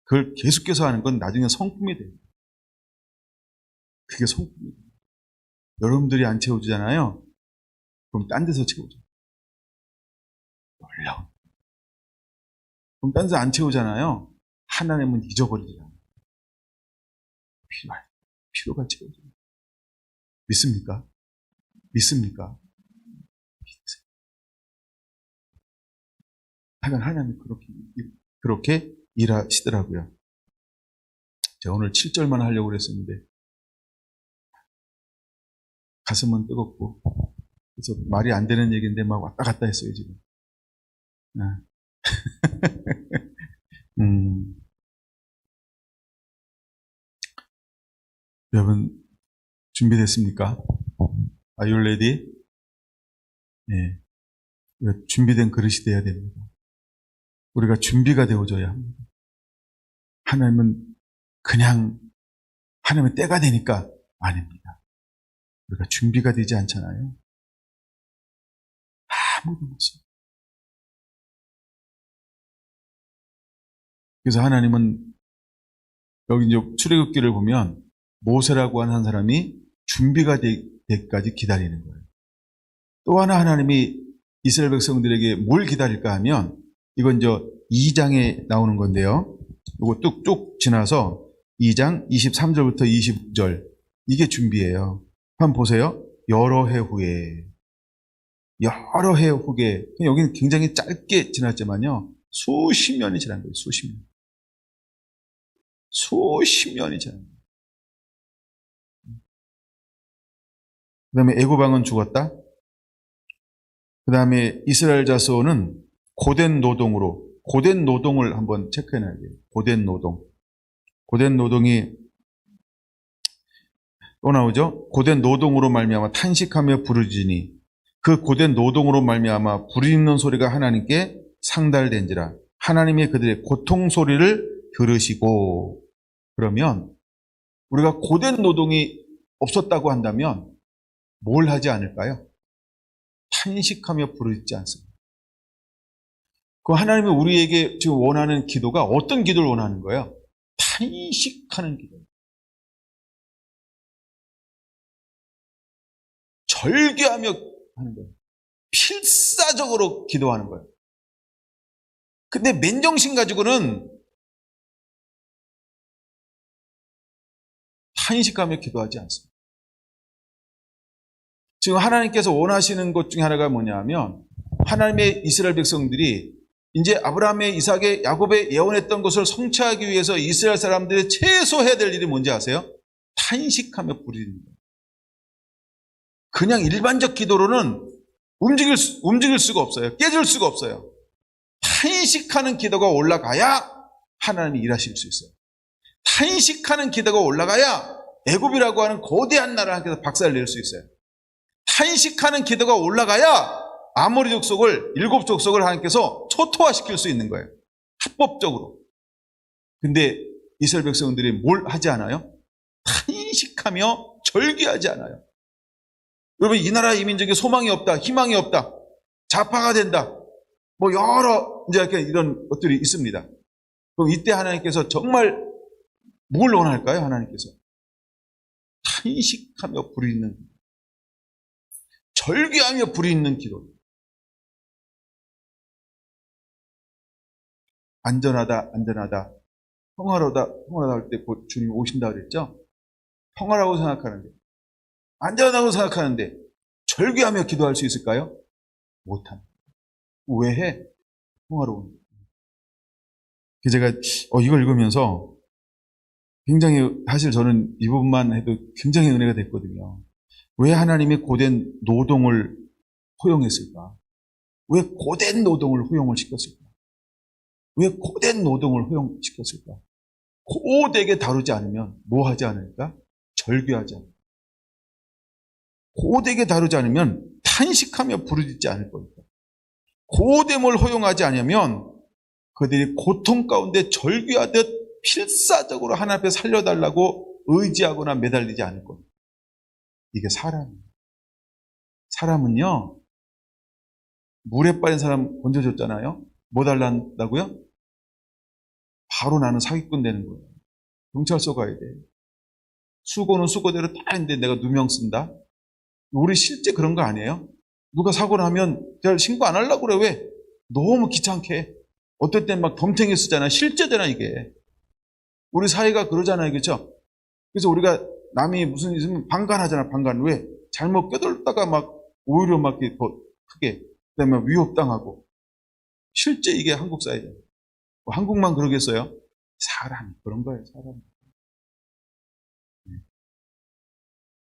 그걸 계속해서 하는 건 나중에 성품이 돼요. 그게 성품이에요. 여러분들이 안 채워주잖아요. 그럼 딴 데서 채워줘. 놀라운. 그럼 딴 데서 안 채우잖아요. 하나님은 잊어버리잖아요. 필요가 채워줘. 믿습니까? 믿습니까? 믿으세요. 하여간 하나님은 그렇게 일하시더라고요. 제가 오늘 7절만 하려고 그랬었는데 가슴은 뜨겁고 그래서 말이 안 되는 얘기인데 막 왔다 갔다 했어요 지금. 여러분 준비됐습니까? Are you ready? 네. 준비된 그릇이 돼야 됩니다. 우리가 준비가 되어줘야 합니다. 하나님은 그냥 하나님의 때가 되니까 아닙니다. 우리가 준비가 되지 않잖아요. 아무도 없어요. 그래서 하나님은 여기 이제 출애굽기를 보면 모세라고 하는 한 사람이 준비가 되기까지 기다리는 거예요. 또 하나 하나님이 이스라엘 백성들에게 뭘 기다릴까 하면 이건 2장에 나오는 건데요. 이거 뚝뚝 지나서 2장 23절부터 26절 이게 준비예요. 한번 보세요. 여러 해 후에 여기는 굉장히 짧게 지났지만요. 수십 년이 지난 거예요. 수십 년이 지난 거예요. 그 다음에 애굽왕은 죽었다. 그 다음에 이스라엘 자손은 고된 노동을 한번 체크해놔야 돼요. 고된 노동이 또 나오죠. 고된 노동으로 말미암아 탄식하며 부르짖으니 그 고된 노동으로 말미암아 부르짖는 소리가 하나님께 상달된지라. 하나님이 그들의 고통 소리를 들으시고. 그러면 우리가 고된 노동이 없었다고 한다면 뭘 하지 않을까요? 탄식하며 부르짖지 않습니다. 그 하나님이 우리에게 지금 원하는 기도가 어떤 기도를 원하는 거예요? 탄식하는 기도. 절규하며 하는 거예요. 필사적으로 기도하는 거예요. 근데 맨정신 가지고는 탄식하며 기도하지 않습니다. 지금 하나님께서 원하시는 것 중에 하나가 뭐냐 하면 하나님의 이스라엘 백성들이 이제 아브라함의 이삭의 야곱의 예언했던 것을 성취하기 위해서 이스라엘 사람들이 최소 해야 될 일이 뭔지 아세요? 탄식하며 부르짖는 거예요. 그냥 일반적 기도로는 움직일 수가 없어요. 깨질 수가 없어요. 탄식하는 기도가 올라가야 하나님이 일하실 수 있어요. 탄식하는 기도가 올라가야 애굽이라고 하는 거대한 나라를 하나님께서 박살을 낼 수 있어요. 탄식하는 기도가 올라가야 아모리 족속을 7 족속을 하나님께서 초토화시킬 수 있는 거예요. 합법적으로. 근데 이스라엘 백성들이 뭘 하지 않아요? 탄식하며 절규하지 않아요. 여러분 이 나라 이민족에 소망이 없다, 희망이 없다, 좌파가 된다, 뭐 여러 이제 이런 것들이 있습니다. 그럼 이때 하나님께서 정말 뭘 원할까요? 하나님께서 탄식하며 부르짖는 기도, 절규하며 부르짖는 기도. 안전하다, 평화로다 할 때 주님 오신다 그랬죠? 평화라고 생각하는데, 안전하다고 생각하는데 절규하며 기도할 수 있을까요? 못합니다. 왜 해? 평화로운. 제가 이걸 읽으면서 굉장히 사실 저는 이 부분만 해도 굉장히 은혜가 됐거든요. 왜 하나님이 고된 노동을 허용했을까? 왜 고된 노동을 허용을 시켰을까? 왜 고된 노동을 허용시켰을까? 고되게 다루지 않으면 뭐 하지 않을까? 절규하지 않을까? 고되게 다루지 않으면 탄식하며 부르짖지 않을 겁니다. 고됨을 허용하지 않으면 그들이 고통 가운데 절규하듯 필사적으로 하나님 앞에 살려달라고 의지하거나 매달리지 않을 겁니다. 이게 사람이에요. 사람은요, 물에 빠진 사람 건져줬잖아요. 뭐 달란다고요? 바로 나는 사기꾼 되는 거예요. 경찰서 가야 돼. 수고는 수고대로 다 했는데 내가 누명 쓴다? 우리 실제 그런 거 아니에요? 누가 사고를 하면 잘 신고 안 하려고 그래. 왜? 너무 귀찮게. 어떨 땐 막 덤탱이 쓰잖아. 실제잖아, 이게. 우리 사회가 그러잖아요. 그렇죠? 그래서 우리가 남이 무슨 일 있으면 방관하잖아. 방관. 왜? 잘못 껴들다가 막 오히려 막 이렇게 더 크게, 그다음에 위협당하고. 실제 이게 한국 사회잖아요. 뭐 한국만 그러겠어요? 사람이 그런 거예요. 사람이.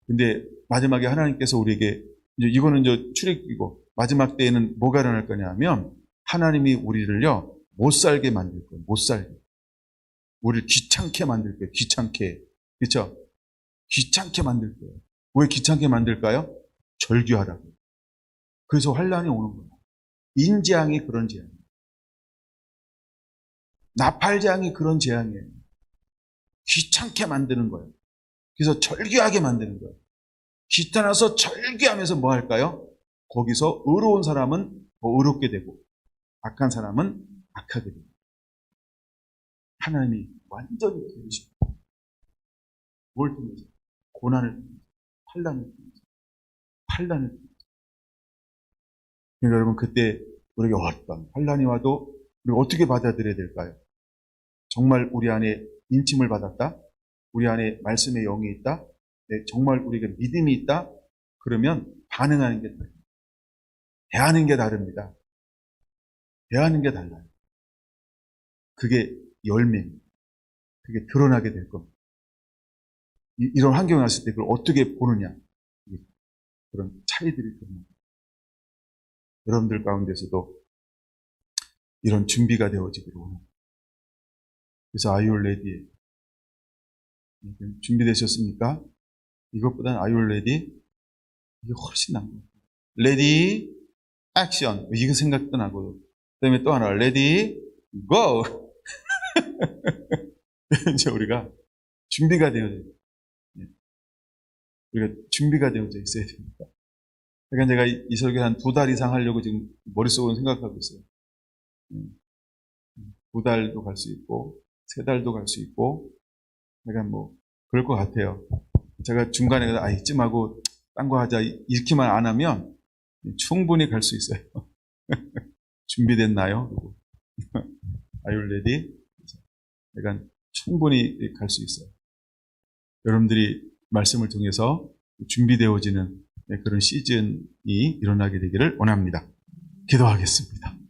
근데 마지막에 하나님께서 우리에게 이제 이거는 이제 출애굽이고 마지막 때에는 뭐가 일어날 거냐 하면 하나님이 우리를요 못 살게 만들 거예요. 못 살게. 우리를 귀찮게 만들 거예요. 귀찮게. 그렇죠? 귀찮게 만들 거예요. 왜 귀찮게 만들까요? 절규하라고. 그래서 환란이 오는 거예요. 인재앙이 그런 재앙이에요. 나팔재앙이 그런 재앙이에요. 귀찮게 만드는 거예요. 그래서 절규하게 만드는 거예요. 귀찮아서 절규하면서 뭐 할까요? 거기서 의로운 사람은 더 의롭게 되고 악한 사람은 악하게 되고 하나님이 완전히 들으시고 뭘 통해서? 고난을 통해서 환란을 통해서 그러니까 여러분 그때 우리에게 어떤 환란이 와도 우리가 어떻게 받아들여야 될까요? 정말 우리 안에 인침을 받았다? 우리 안에 말씀의 영이 있다? 네, 정말 우리가 믿음이 있다? 그러면 반응하는 게 다릅니다. 대하는 게 다릅니다. 대하는 게 달라요. 그게 열매입니다. 그게 드러나게 될 겁니다. 이런 환경에 왔을 때 그걸 어떻게 보느냐. 그런 차이들이 드러납니다. 여러분들 가운데서도 이런 준비가 되어지기를 원합니다. 그래서 Are you ready? 준비되셨습니까? 이것보다는 Are you ready? 이게 훨씬 나은 거예요. Ready, action. 이거 생각도 나고요. 그 다음에 또 하나, ready, go. 이제 우리가 준비가 되어져 있어요. 우리가 준비가 되어져 있어야 됩니다. 그러니까 제가 이 설교 한 2달 이상 하려고 지금 머릿속으로 생각하고 있어요. 2달도 갈 수 있고, 3달도 갈 수 있고, 약간 뭐, 그럴 것 같아요. 제가 중간에, 이쯤 하고, 딴 거 하자, 이렇게만 안 하면, 충분히 갈 수 있어요. 준비됐나요? Are you ready? 약간 충분히 갈 수 있어요. 여러분들이 말씀을 통해서 준비되어지는 그런 시즌이 일어나게 되기를 원합니다. 기도하겠습니다.